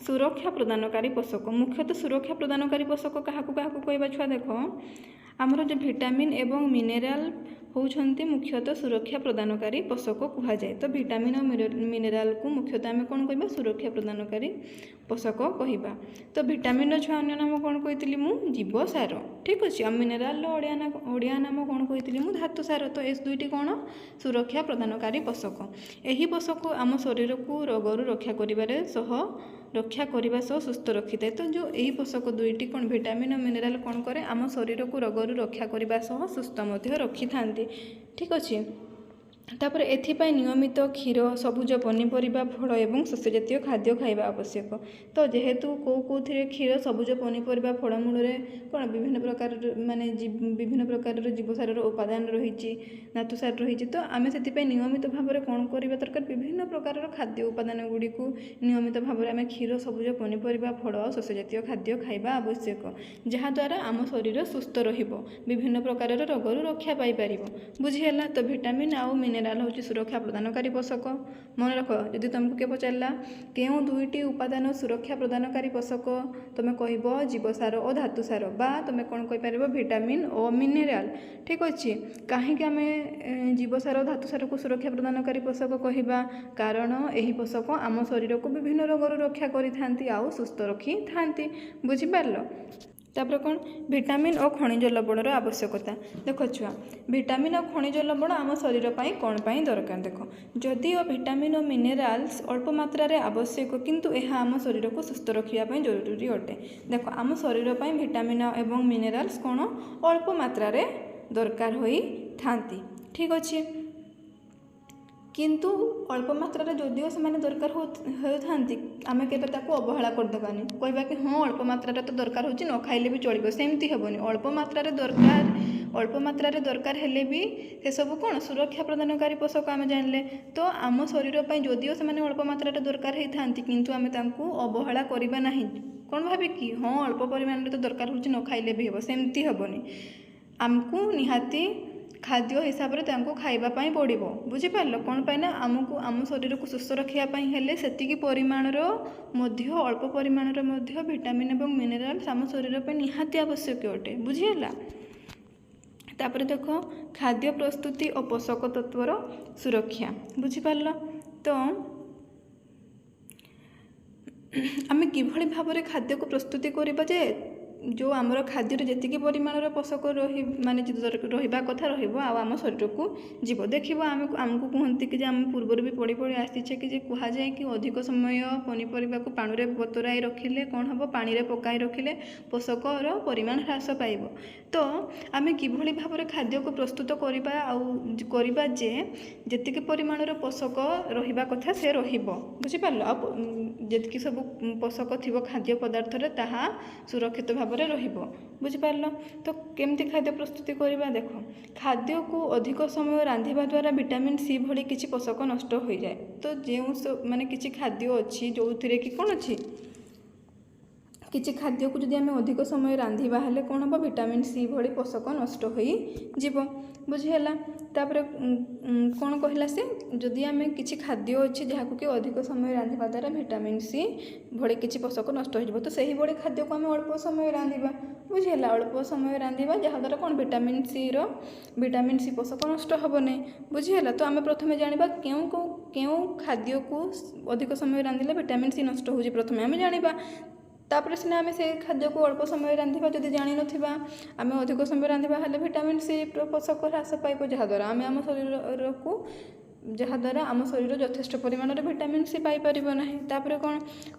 ସୁରକ୍ଷା ପ୍ରଦାନକାରୀ ପୋଷକ। ମୁଖ୍ୟତଃ ସୁରକ୍ଷା ପ୍ରଦାନକାରୀ ପୋଷକ କାହାକୁ କାହାକୁ କହିବା ଛୁଆ? ଦେଖ, ଆମର ଯେଉଁ ଭିଟାମିନ୍ ଏବଂ ମିନେରାଲ୍ ହେଉଛନ୍ତି ମୁଖ୍ୟତଃ ସୁରକ୍ଷା ପ୍ରଦାନକାରୀ ପୋଷକ କୁହାଯାଏ। ତ ଭିଟାମିନ୍ ଆଉ ମିନେରାଲ୍କୁ ମୁଖ୍ୟତଃ ଆମେ କ'ଣ କହିବା? ସୁରକ୍ଷା ପ୍ରଦାନକାରୀ ପୋଷକ କହିବା। ତ ଭିଟାମିନ୍ର ଛୁଆ ଅନ୍ୟ ନାମ କ'ଣ କହିଥିଲି ମୁଁ? ଜୀବସାର। ଠିକ୍ ଅଛି। ଆଉ ମିନେରାଲ୍ର ଓଡ଼ିଆ ନାମ କ'ଣ କହିଥିଲି ମୁଁ? ଧାତୁସାର। ତ ଏ ଦୁଇଟି କ'ଣ? ସୁରକ୍ଷା ପ୍ରଦାନକାରୀ ପୋଷକ। ଏହି ପୋଷକ ଆମ ଶରୀରକୁ ରୋଗରୁ ରକ୍ଷା କରିବା ସହ ସୁସ୍ଥ ରଖିଥାଏ। ତ ଯେଉଁ ଏହି ପୋଷକ ଦୁଇଟି କ'ଣ? ଭିଟାମିନ୍ ଓ ମିନେରାଲ୍ କ'ଣ କରେ? ଆମ ଶରୀରକୁ ରୋଗରୁ ରକ୍ଷା କରିବା ସହ ସୁସ୍ଥ ମଧ୍ୟ ରଖିଥାନ୍ତି। ଠିକ୍ ଅଛି। ତାପରେ ଏଥିପାଇଁ ନିୟମିତ କ୍ଷୀର, ସବୁଜ ପନିପରିବା, ଫଳ ଏବଂ ଶସ୍ୟଜାତୀୟ ଖାଦ୍ୟ ଖାଇବା ଆବଶ୍ୟକ। ତ ଯେହେତୁ କେଉଁଥିରେ କ୍ଷୀର, ସବୁଜ ପନିପରିବା, ଫଳମୂଳରେ କ'ଣ ବିଭିନ୍ନ ପ୍ରକାରର ଜୀବସାରର ଉପାଦାନ ରହିଛି, ଧାତୁସାର ରହିଛି। ତ ଆମେ ସେଥିପାଇଁ ନିୟମିତ ଭାବରେ କ'ଣ କରିବା ଦରକାର? ବିଭିନ୍ନ ପ୍ରକାରର ଖାଦ୍ୟ ଉପାଦାନ ଗୁଡ଼ିକୁ ନିୟମିତ ଭାବରେ ଆମେ କ୍ଷୀର, ସବୁଜ ପନିପରିବା, ଫଳ ଆଉ ଶସ୍ୟଜାତୀୟ ଖାଦ୍ୟ ଖାଇବା ଆବଶ୍ୟକ, ଯାହାଦ୍ୱାରା ଆମ ଶରୀର ସୁସ୍ଥ ରହିବ, ବିଭିନ୍ନ ପ୍ରକାରର ରୋଗରୁ ରକ୍ଷା ପାଇପାରିବ। ବୁଝିହେଲା? ତ ଭିଟାମିନ୍ ଆଉ ମିନେରାଲ ହେଉଛି ସୁରକ୍ଷା ପ୍ରଦାନକାରୀ ପୋଷକ। ମନେ ରଖ, ଯଦି ତୁମକୁ କିଏ ପଚାରିଲା କେଉଁ ଦୁଇଟି ଉପାଦାନ ସୁରକ୍ଷା ପ୍ରଦାନକାରୀ ପୋଷକ, ତୁମେ କହିବ ଜୀବସାର ଓ ଧାତୁସାର, ବା ତୁମେ କ'ଣ କହିପାରିବ ଭିଟାମିନ୍ ଓ ମିନେରାଲ। ଠିକ୍ ଅଛି। କାହିଁକି ଆମେ ଜୀବସାର ଓ ଧାତୁସାରକୁ ସୁରକ୍ଷା ପ୍ରଦାନକାରୀ ପୋଷକ କହିବା? କାରଣ ଏହି ପୋଷକ ଆମ ଶରୀରକୁ ବିଭିନ୍ନ ରୋଗରୁ ରକ୍ଷା କରିଥାନ୍ତି ଆଉ ସୁସ୍ଥ ରଖିଥାନ୍ତି। ବୁଝିପାରିଲ? ତାପରେ କ'ଣ? ଭିଟାମିନ୍ ଓ ଖଣିଜ ଲବଣର ଆବଶ୍ୟକତା। ଦେଖ ଛୁଆ, ଭିଟାମିନ୍ ଓ ଖଣିଜ ଲବଣ ଆମ ଶରୀର ପାଇଁ କ'ଣ ପାଇଁ ଦରକାର? ଦେଖ, ଯଦିଓ ଭିଟାମିନ୍ ଓ ମିନେରାଲ୍ସ ଅଳ୍ପ ମାତ୍ରାରେ ଆବଶ୍ୟକ, କିନ୍ତୁ ଏହା ଆମ ଶରୀରକୁ ସୁସ୍ଥ ରଖିବା ପାଇଁ ଜରୁରୀ ଅଟେ। ଦେଖ, ଆମ ଶରୀର ପାଇଁ ଭିଟାମିନ୍ ଏବଂ ମିନେରାଲ୍ସ କ'ଣ ଅଳ୍ପ ମାତ୍ରାରେ ଦରକାର ହୋଇଥାନ୍ତି। ଠିକ୍ ଅଛି। କିନ୍ତୁ ଅଳ୍ପ ମାତ୍ରାରେ ଯଦିଓ ସେମାନେ ଦରକାର ହେଉଥାନ୍ତି, ଆମେ କେବେ ତାକୁ ଅବହେଳା କରିଦେବାନି। କହିବା କି ହଁ ଅଳ୍ପ ମାତ୍ରାରେ ତ ଦରକାର ହେଉଛି, ନ ଖାଇଲେ ବି ଚଳିବ। ସେମିତି ହେବନି। ଅଳ୍ପ ମାତ୍ରାରେ ଦରକାର ହେଲେ ବି ସେସବୁ କ'ଣ ସୁରକ୍ଷା ପ୍ରଦାନକାରୀ ପୋଷକ ଆମେ ଜାଣିଲେ। ତ ଆମ ଶରୀର ପାଇଁ ଯଦିଓ ସେମାନେ ଅଳ୍ପ ମାତ୍ରାରେ ଦରକାର ହେଇଥାନ୍ତି, କିନ୍ତୁ ଆମେ ତାଙ୍କୁ ଅବହେଳା କରିବା ନାହିଁ। କ'ଣ ଭାବିକି ହଁ ଅଳ୍ପ ପରିମାଣରେ ତ ଦରକାର ହେଉଛି, ନ ଖାଇଲେ ବି ହେବ, ସେମିତି ହେବନି। ଆମକୁ ନିହାତି ଖାଦ୍ୟ ହିସାବରେ ତାଙ୍କୁ ଖାଇବା ପାଇଁ ପଡ଼ିବ। ବୁଝିପାରିଲ? କ'ଣ ପାଇଁ ନା ଆମକୁ ଆମ ଶରୀରକୁ ସୁସ୍ଥ ରଖିବା ପାଇଁ ହେଲେ ସେତିକି ପରିମାଣର ମଧ୍ୟ, ଅଳ୍ପ ପରିମାଣର ମଧ୍ୟ ଭିଟାମିନ୍ ଏବଂ ମିନେରାଲ୍ସ ଆମ ଶରୀର ପାଇଁ ନିହାତି ଆବଶ୍ୟକ ଅଟେ। ବୁଝିହେଲା? ତାପରେ ଦେଖ, ଖାଦ୍ୟ ପ୍ରସ୍ତୁତି ଓ ପୋଷକ ତତ୍ତ୍ୱର ସୁରକ୍ଷା। ବୁଝିପାରିଲ? ତ ଆମେ କିଭଳି ଭାବରେ ଖାଦ୍ୟକୁ ପ୍ରସ୍ତୁତି କରିବା ଯେ ଯେଉଁ ଆମର ଖାଦ୍ୟରେ ଯେତିକି ପରିମାଣର ପୋଷକ ରହିବା କଥା ରହିବ ଆଉ ଆମ ଶରୀରକୁ ଯିବ। ଦେଖିବ ଆମକୁ କୁହନ୍ତି କି ଯେ ଆମେ ପୂର୍ବରୁ ବି ପଢ଼ି ଆସିଛେ କି ଯେ କୁହାଯାଏ କି ଅଧିକ ସମୟ ପନିପରିବାକୁ ପାଣିରେ ବତୁରାଇ ରଖିଲେ କ'ଣ ହେବ? ପାଣିରେ ପକାଇ ରଖିଲେ ପୋଷକର ପରିମାଣ ହ୍ରାସ ପାଇବ। ତ ଆମେ କିଭଳି ଭାବରେ ଖାଦ୍ୟକୁ ପ୍ରସ୍ତୁତ କରିବା ଯେ ଯେତିକି ପରିମାଣର ପୋଷକ ରହିବା କଥା ସେ ରହିବ। ବୁଝିପାରିଲ? ଆଉ ଯେତିକି ସବୁ ପୋଷକ ଥିବ ଖାଦ୍ୟ ପଦାର୍ଥରେ ତାହା ସୁରକ୍ଷିତ ଭାବରେ ରହିବ। ବୁଝିପାରିଲ? ତ କେମିତି ଖାଦ୍ୟ ପ୍ରସ୍ତୁତି କରିବା? ଦେଖ, ଖାଦ୍ୟକୁ ଅଧିକ ସମୟ ରାନ୍ଧିବା ଦ୍ୱାରା ଭିଟାମିନ୍ ସି ଭଳି କିଛି ପୋଷକ ନଷ୍ଟ ହୋଇଯାଏ। ତ କିଛି ଖାଦ୍ୟ ଅଛି ଯେଉଁଥିରେ କି କ'ଣ ଅଛି, କିଛି ଖାଦ୍ୟକୁ ଯଦି ଆମେ ଅଧିକ ସମୟ ରାନ୍ଧିବା ହେଲେ କ'ଣ ହେବ? ଭିଟାମିନ୍ ସି ଭଳି ପୋଷକ ନଷ୍ଟ ହୋଇଯିବ। ବୁଝିହେଲା? ତାପରେ କ'ଣ କହିଲା ସେ? ଯଦି ଆମେ କିଛି ଖାଦ୍ୟ ଅଛି ଯାହାକୁ କି ଅଧିକ ସମୟ ରାନ୍ଧିବା ଦ୍ୱାରା ଭିଟାମିନ୍ ସି ଭଳି କିଛି ପୋଷକ ନଷ୍ଟ ହୋଇଯିବ, ତ ସେହିଭଳି ଖାଦ୍ୟକୁ ଆମେ ଅଳ୍ପ ସମୟ ରାନ୍ଧିବା। ବୁଝିହେଲା? ଅଳ୍ପ ସମୟ ରାନ୍ଧିବା ଯାହାଦ୍ୱାରା କ'ଣ ଭିଟାମିନ୍ ସି ପୋଷକ ନଷ୍ଟ ହେବ ନାହିଁ। ବୁଝିହେଲା? ତ ଆମେ ପ୍ରଥମେ ଜାଣିବା କେଉଁ ଖାଦ୍ୟକୁ ଅଧିକ ସମୟ ରାନ୍ଧିଲେ ଭିଟାମିନ୍ ସି ନଷ୍ଟ ହେଉଛି, ପ୍ରଥମେ ଆମେ ଜାଣିବା। ତାପରେ ସିନା ଆମେ ସେ ଖାଦ୍ୟକୁ ଅଳ୍ପ ସମୟ ରାନ୍ଧିବା। ଯଦି ଜାଣିନଥିବା, ଆମେ ଅଧିକ ସମୟ ରାନ୍ଧିବା ହେଲେ ଭିଟାମିନ୍ ସି ପୋଷକ ହ୍ରାସ ପାଇବ, ଯାହାଦ୍ୱାରା ଆମ ଶରୀର ଯଥେଷ୍ଟ ପରିମାଣରେ ଭିଟାମିନ୍ ସି ପାଇପାରିବ ନାହିଁ। ତାପରେ କ'ଣ?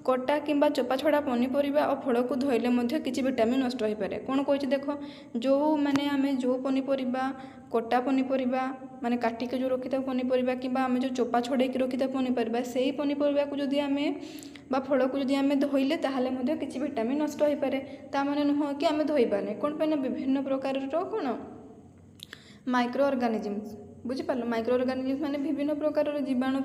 କଟା କିମ୍ବା ଚୋପା ଛଡ଼ା ପନିପରିବା ଓ ଫଳକୁ ଧୋଇଲେ ମଧ୍ୟ କିଛି ଭିଟାମିନ୍ ନଷ୍ଟ ହୋଇପାରେ। କ'ଣ କହୁଛି ଦେଖ, ଆମେ ଯେଉଁ ପନିପରିବା, କଟା ପନିପରିବା ମାନେ କାଟିକି ଯେଉଁ ରଖିଥାଉ ପନିପରିବା, କିମ୍ବା ଆମେ ଯେଉଁ ଚୋପା ଛଡ଼େଇକି ରଖିଥାଉ ପନିପରିବା, ସେହି ପନିପରିବାକୁ ଯଦି ଆମେ ବା ଫଳକୁ ଯଦି ଆମେ ଧୋଇଲେ ତାହେଲେ ମଧ୍ୟ କିଛି ଭିଟାମିନ୍ ନଷ୍ଟ ହୋଇପାରେ। ତା ମାନେ ନୁହଁ କି ଆମେ ଧୋଇବାନି। କ'ଣ ପାଇଁ ନା ବିଭିନ୍ନ ପ୍ରକାରର କ'ଣ ମାଇକ୍ରୋ ଅର୍ଗାନିଜମ୍ସ। ବୁଝିପାରିଲ? ମାଇକ୍ରୋ ଅର୍ଗାନିଜମ୍ସ ମାନେ ବିଭିନ୍ନ ପ୍ରକାରର ଜୀବାଣୁ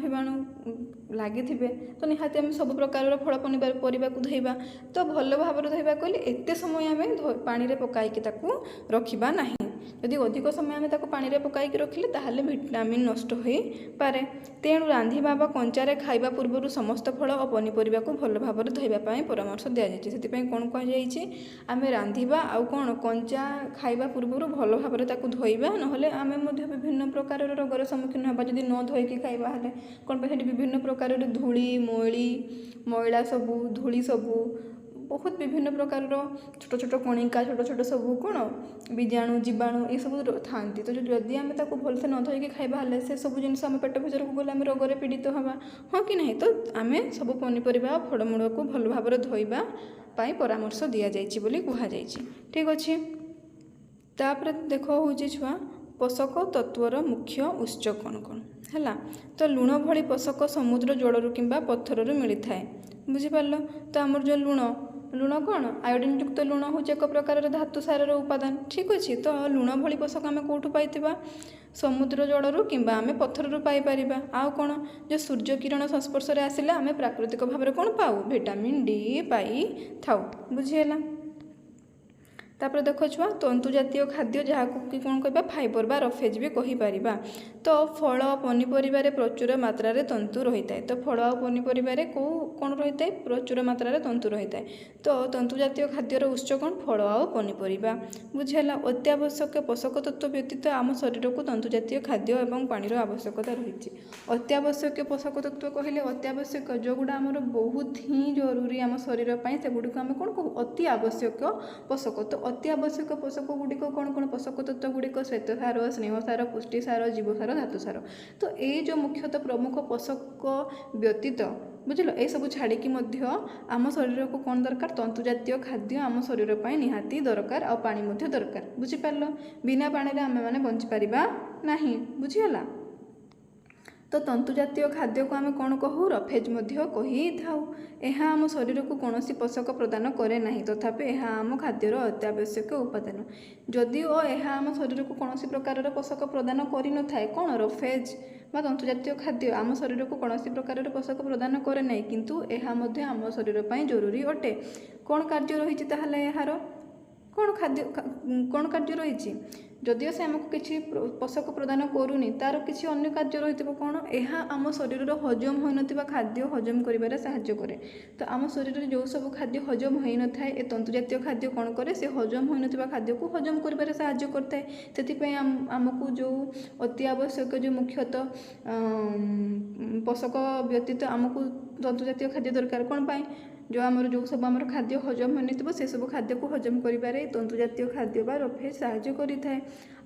ଲାଗିଥିବେ। ତ ନିହାତି ଆମେ ସବୁ ପ୍ରକାରର ଫଳ ପନିପରିବାକୁ ଧୋଇବା। ତ ଭଲ ଭାବରେ ଧୋଇବା କହିଲେ ଏତେ ସମୟ ଆମେ ପାଣିରେ ପକାଇକି ତାକୁ ରଖିବା ନାହିଁ। ଯଦି ଅଧିକ ସମୟ ଆମେ ତାକୁ ପାଣିରେ ପକାଇକି ରଖିଲେ ତାହେଲେ ଭିଟାମିନ୍ ନଷ୍ଟ ହୋଇପାରେ। ତେଣୁ ରାନ୍ଧିବା ବା କଞ୍ଚାରେ ଖାଇବା ପୂର୍ବରୁ ସମସ୍ତ ଫଳ ଓ ପନିପରିବାକୁ ଭଲ ଭାବରେ ଧୋଇବା ପାଇଁ ପରାମର୍ଶ ଦିଆଯାଇଛି। ସେଥିପାଇଁ କ'ଣ କୁହାଯାଇଛି? ଆମେ ରାନ୍ଧିବା ଆଉ କ'ଣ କଞ୍ଚା ଖାଇବା ପୂର୍ବରୁ ଭଲ ଭାବରେ ତାକୁ ଧୋଇବା, ନହେଲେ ଆମେ ମଧ୍ୟ ବିଭିନ୍ନ ପ୍ରକାରର ରୋଗର ସମ୍ମୁଖୀନ ହେବା ଯଦି ନ ଧୋଇକି ଖାଇବା ହେଲେ। କ'ଣ ପାଇଁ? ସେଠି ବିଭିନ୍ନ ପ୍ରକାରର ମଇଳା ସବୁ, ଧୂଳି ସବୁ, ବହୁତ ବିଭିନ୍ନ ପ୍ରକାରର ଛୋଟ ଛୋଟ କଣିକା, ଛୋଟ ଛୋଟ ସବୁ କ'ଣ ବୀଜାଣୁ, ଜୀବାଣୁ ଏସବୁ ଥାଆନ୍ତି। ତ ଯଦି ଆମେ ତାକୁ ଭଲସେ ନ ଧୋଇକି ଖାଇବା ହେଲେ ସେସବୁ ଜିନିଷ ଆମ ପେଟ ଭିତରକୁ ଗଲେ ଆମେ ରୋଗରେ ପୀଡ଼ିତ ହେବା। ହଁ କି ନାହିଁ? ତ ଆମେ ସବୁ ପନିପରିବା ଓ ଫଳମୂଳକୁ ଭଲ ଭାବରେ ଧୋଇବା ପାଇଁ ପରାମର୍ଶ ଦିଆଯାଇଛି ବୋଲି କୁହାଯାଇଛି। ଠିକ୍ ଅଛି। ତାପରେ ଦେଖ ହେଉଛି ଛୁଆ, ପୋଷକ ତତ୍ତ୍ୱର ମୁଖ୍ୟ ଉତ୍ସ କ'ଣ ହେଲା? ତ ଲୁଣ ଭଳି ପୋଷକ ସମୁଦ୍ର ଜଳରୁ କିମ୍ବା ପଥରରୁ ମିଳିଥାଏ। ବୁଝିପାରିଲ? ତ ଆମର ଯେଉଁ ଲୁଣ କ'ଣ? ଆୟୋଡ଼ିନ୍ ଯୁକ୍ତ ଲୁଣ ହେଉଛି ଏକ ପ୍ରକାରର ଧାତୁ ସାରର ଉପାଦାନ। ଠିକ୍ ଅଛି। ତ ଲୁଣ ଭଳି ପୋଷକ ଆମେ କେଉଁଠୁ ପାଇଥିବା? ସମୁଦ୍ର ଜଳରୁ କିମ୍ବା ଆମେ ପଥରରୁ ପାଇପାରିବା। ଆଉ କ'ଣ? ଯେଉଁ ସୂର୍ଯ୍ୟ କିରଣ ସଂସ୍ପର୍ଶରେ ଆସିଲେ ଆମେ ପ୍ରାକୃତିକ ଭାବରେ କ'ଣ ପାଉ? ଭିଟାମିନ୍ ଡି ପାଇଥାଉ। ବୁଝିହେଲା? ତାପରେ ଦେଖ ଛୁଆ, ତନ୍ତୁ ଜାତୀୟ ଖାଦ୍ୟ ଯାହାକୁ କି କ'ଣ କହିବା? ଫାଇବର ବା ରଫେଜ ବି କହିପାରିବା। ତ ତ ଫଳ ପନିପରିବାରେ ପ୍ରଚୁର ମାତ୍ରାରେ ତନ୍ତୁ ରହିଥାଏ। ତ ଫଳ ଆଉ ପନିପରିବାରେ କ'ଣ ରହିଥାଏ? ପ୍ରଚୁର ମାତ୍ରାରେ ତନ୍ତୁ ରହିଥାଏ। ତ ତନ୍ତୁ ଜାତୀୟ ଖାଦ୍ୟର ଉତ୍ସ କ'ଣ? ଫଳ ଆଉ ପନିପରିବା। ବୁଝିହେଲା। ଅତ୍ୟାବଶ୍ୟକ ପୋଷକ ତତ୍ତ୍ୱ ବ୍ୟତୀତ ଆମ ଶରୀରକୁ ତନ୍ତୁ ଜାତୀୟ ଖାଦ୍ୟ ଏବଂ ପାଣିର ଆବଶ୍ୟକତା ରହିଛି। ଅତ୍ୟାବଶ୍ୟକ ପୋଷକ ତତ୍ତ୍ୱ କହିଲେ ଅତ୍ୟାବଶ୍ୟକ ଯେଉଁଗୁଡ଼ା ଆମର ବହୁତ ହିଁ ଜରୁରୀ ଆମ ଶରୀର ପାଇଁ, ସେଗୁଡ଼ିକୁ ଆମେ କ'ଣ କହୁ? ଅତି ଆବଶ୍ୟକ ପୋଷକ। ତ ଅତି ଆବଶ୍ୟକ ପୋଷକ ଗୁଡ଼ିକ କ'ଣ କ'ଣ? ପୋଷକ ତତ୍ତ୍ୱ ଗୁଡ଼ିକ ଶ୍ୱେତସାର, ସ୍ନେହସାର, ପୁଷ୍ଟିସାର, ଜୀବସାର, ଧାତୁସାର। ତ ଏଇ ଯେଉଁ ମୁଖ୍ୟତଃ ପ୍ରମୁଖ ପୋଷକ ବ୍ୟତୀତ, ବୁଝିଲ, ଏସବୁ ଛାଡ଼ିକି ମଧ୍ୟ ଆମ ଶରୀରକୁ କ'ଣ ଦରକାର? ତନ୍ତୁ ଜାତୀୟ ଖାଦ୍ୟ ଆମ ଶରୀର ପାଇଁ ନିହାତି ଦରକାର, ଆଉ ପାଣି ମଧ୍ୟ ଦରକାର। ବୁଝିପାରିଲ? ବିନା ପାଣିରେ ଆମେମାନେ ବଞ୍ଚିପାରିବା ନାହିଁ। ବୁଝିଗଲା? ତ ତନ୍ତୁ ଜାତୀୟ ଖାଦ୍ୟକୁ ଆମେ କ'ଣ କହୁ? ରଫେଜ ମଧ୍ୟ କହିଥାଉ। ଏହା ଆମ ଶରୀରକୁ କୌଣସି ପୋଷକ ପ୍ରଦାନ କରେ ନାହିଁ, ତଥାପି ଏହା ଆମ ଖାଦ୍ୟର ଅତ୍ୟାବଶ୍ୟକ ଉପାଦାନ। ଯଦିଓ ଏହା ଆମ ଶରୀରକୁ କୌଣସି ପ୍ରକାରର ପୋଷକ ପ୍ରଦାନ କରିନଥାଏ, କ'ଣ? ରଫେଜ ବା ତନ୍ତୁ ଜାତୀୟ ଖାଦ୍ୟ ଆମ ଶରୀରକୁ କୌଣସି ପ୍ରକାରର ପୋଷକ ପ୍ରଦାନ କରେ ନାହିଁ, କିନ୍ତୁ ଏହା ମଧ୍ୟ ଆମ ଶରୀର ପାଇଁ ଜରୁରୀ ଅଟେ। କ'ଣ କାର୍ଯ୍ୟ ରହିଛି ତାହେଲେ ଏହାର? କ'ଣ କାର୍ଯ୍ୟ ରହିଛି? ଯଦିଓ ସେ ଆମକୁ କିଛି ପୋଷକ ପ୍ରଦାନ କରୁନି, ତା'ର କିଛି ଅନ୍ୟ କାର୍ଯ୍ୟ ରହିଥିବ। କ'ଣ? ଏହା ଆମ ଶରୀରର ହଜମ ହୋଇନଥିବା ଖାଦ୍ୟ ହଜମ କରିବାରେ ସାହାଯ୍ୟ କରେ। ତ ଆମ ଶରୀରରେ ଯେଉଁ ସବୁ ଖାଦ୍ୟ ହଜମ ହୋଇନଥାଏ, ଏ ତନ୍ତୁ ଜାତୀୟ ଖାଦ୍ୟ କ'ଣ କରେ? ସେ ହଜମ ହୋଇନଥିବା ଖାଦ୍ୟକୁ ହଜମ କରିବାରେ ସାହାଯ୍ୟ କରିଥାଏ। ସେଥିପାଇଁ ଆମକୁ ଯେଉଁ ଅତି ଆବଶ୍ୟକ, ଯେଉଁ ମୁଖ୍ୟତଃ ପୋଷକ ବ୍ୟତୀତ ଆମକୁ ତନ୍ତୁ ଜାତୀୟ ଖାଦ୍ୟ ଦରକାର। କ'ଣ ପାଇଁ? ଯେଉଁ ସବୁ ଆମର ଖାଦ୍ୟ ହଜମ ହୋଇନଥିବ, ସେସବୁ ଖାଦ୍ୟକୁ ହଜମ କରିବାରେ ତନ୍ତୁ ଜାତୀୟ ଖାଦ୍ୟ ବା ରଫେଜ ସାହାଯ୍ୟ କରିଥାଏ।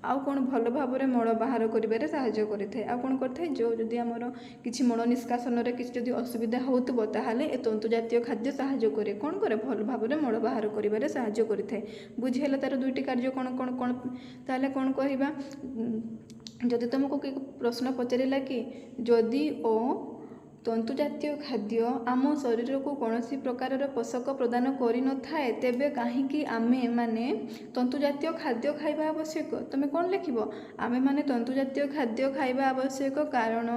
ଆଉ କ'ଣ? ଭଲ ଭାବରେ ମଳ ବାହାର କରିବାରେ ସାହାଯ୍ୟ କରିଥାଏ। ଆଉ କ'ଣ କରିଥାଏ? ଯଦି ଆମର କିଛି ମଳ ନିଷ୍କାସନରେ କିଛି ଯଦି ଅସୁବିଧା ହେଉଥିବ, ତାହେଲେ ଏ ତନ୍ତୁ ଜାତୀୟ ଖାଦ୍ୟ ସାହାଯ୍ୟ କରେ। କ'ଣ କରେ? ଭଲ ଭାବରେ ମଳ ବାହାର କରିବାରେ ସାହାଯ୍ୟ କରିଥାଏ। ବୁଝିହେଲା ତା'ର ଦୁଇଟି କାର୍ଯ୍ୟ କ'ଣ? ତାହେଲେ କ'ଣ କହିବା? ଯଦି ତୁମକୁ ପ୍ରଶ୍ନ ପଚାରିଲା କି ଯଦି ତନ୍ତୁ ଜାତୀୟ ଖାଦ୍ୟ ଆମ ଶରୀରକୁ କୌଣସି ପ୍ରକାରର ପୋଷକ ପ୍ରଦାନ କରିନଥାଏ, ତେବେ କାହିଁକି ଆମେମାନେ ତନ୍ତୁ ଜାତୀୟ ଖାଦ୍ୟ ଖାଇବା ଆବଶ୍ୟକ? ତୁମେ କ'ଣ ଲେଖିବ? ଆମେମାନେ ତନ୍ତୁ ଜାତୀୟ ଖାଦ୍ୟ ଖାଇବା ଆବଶ୍ୟକ କାରଣ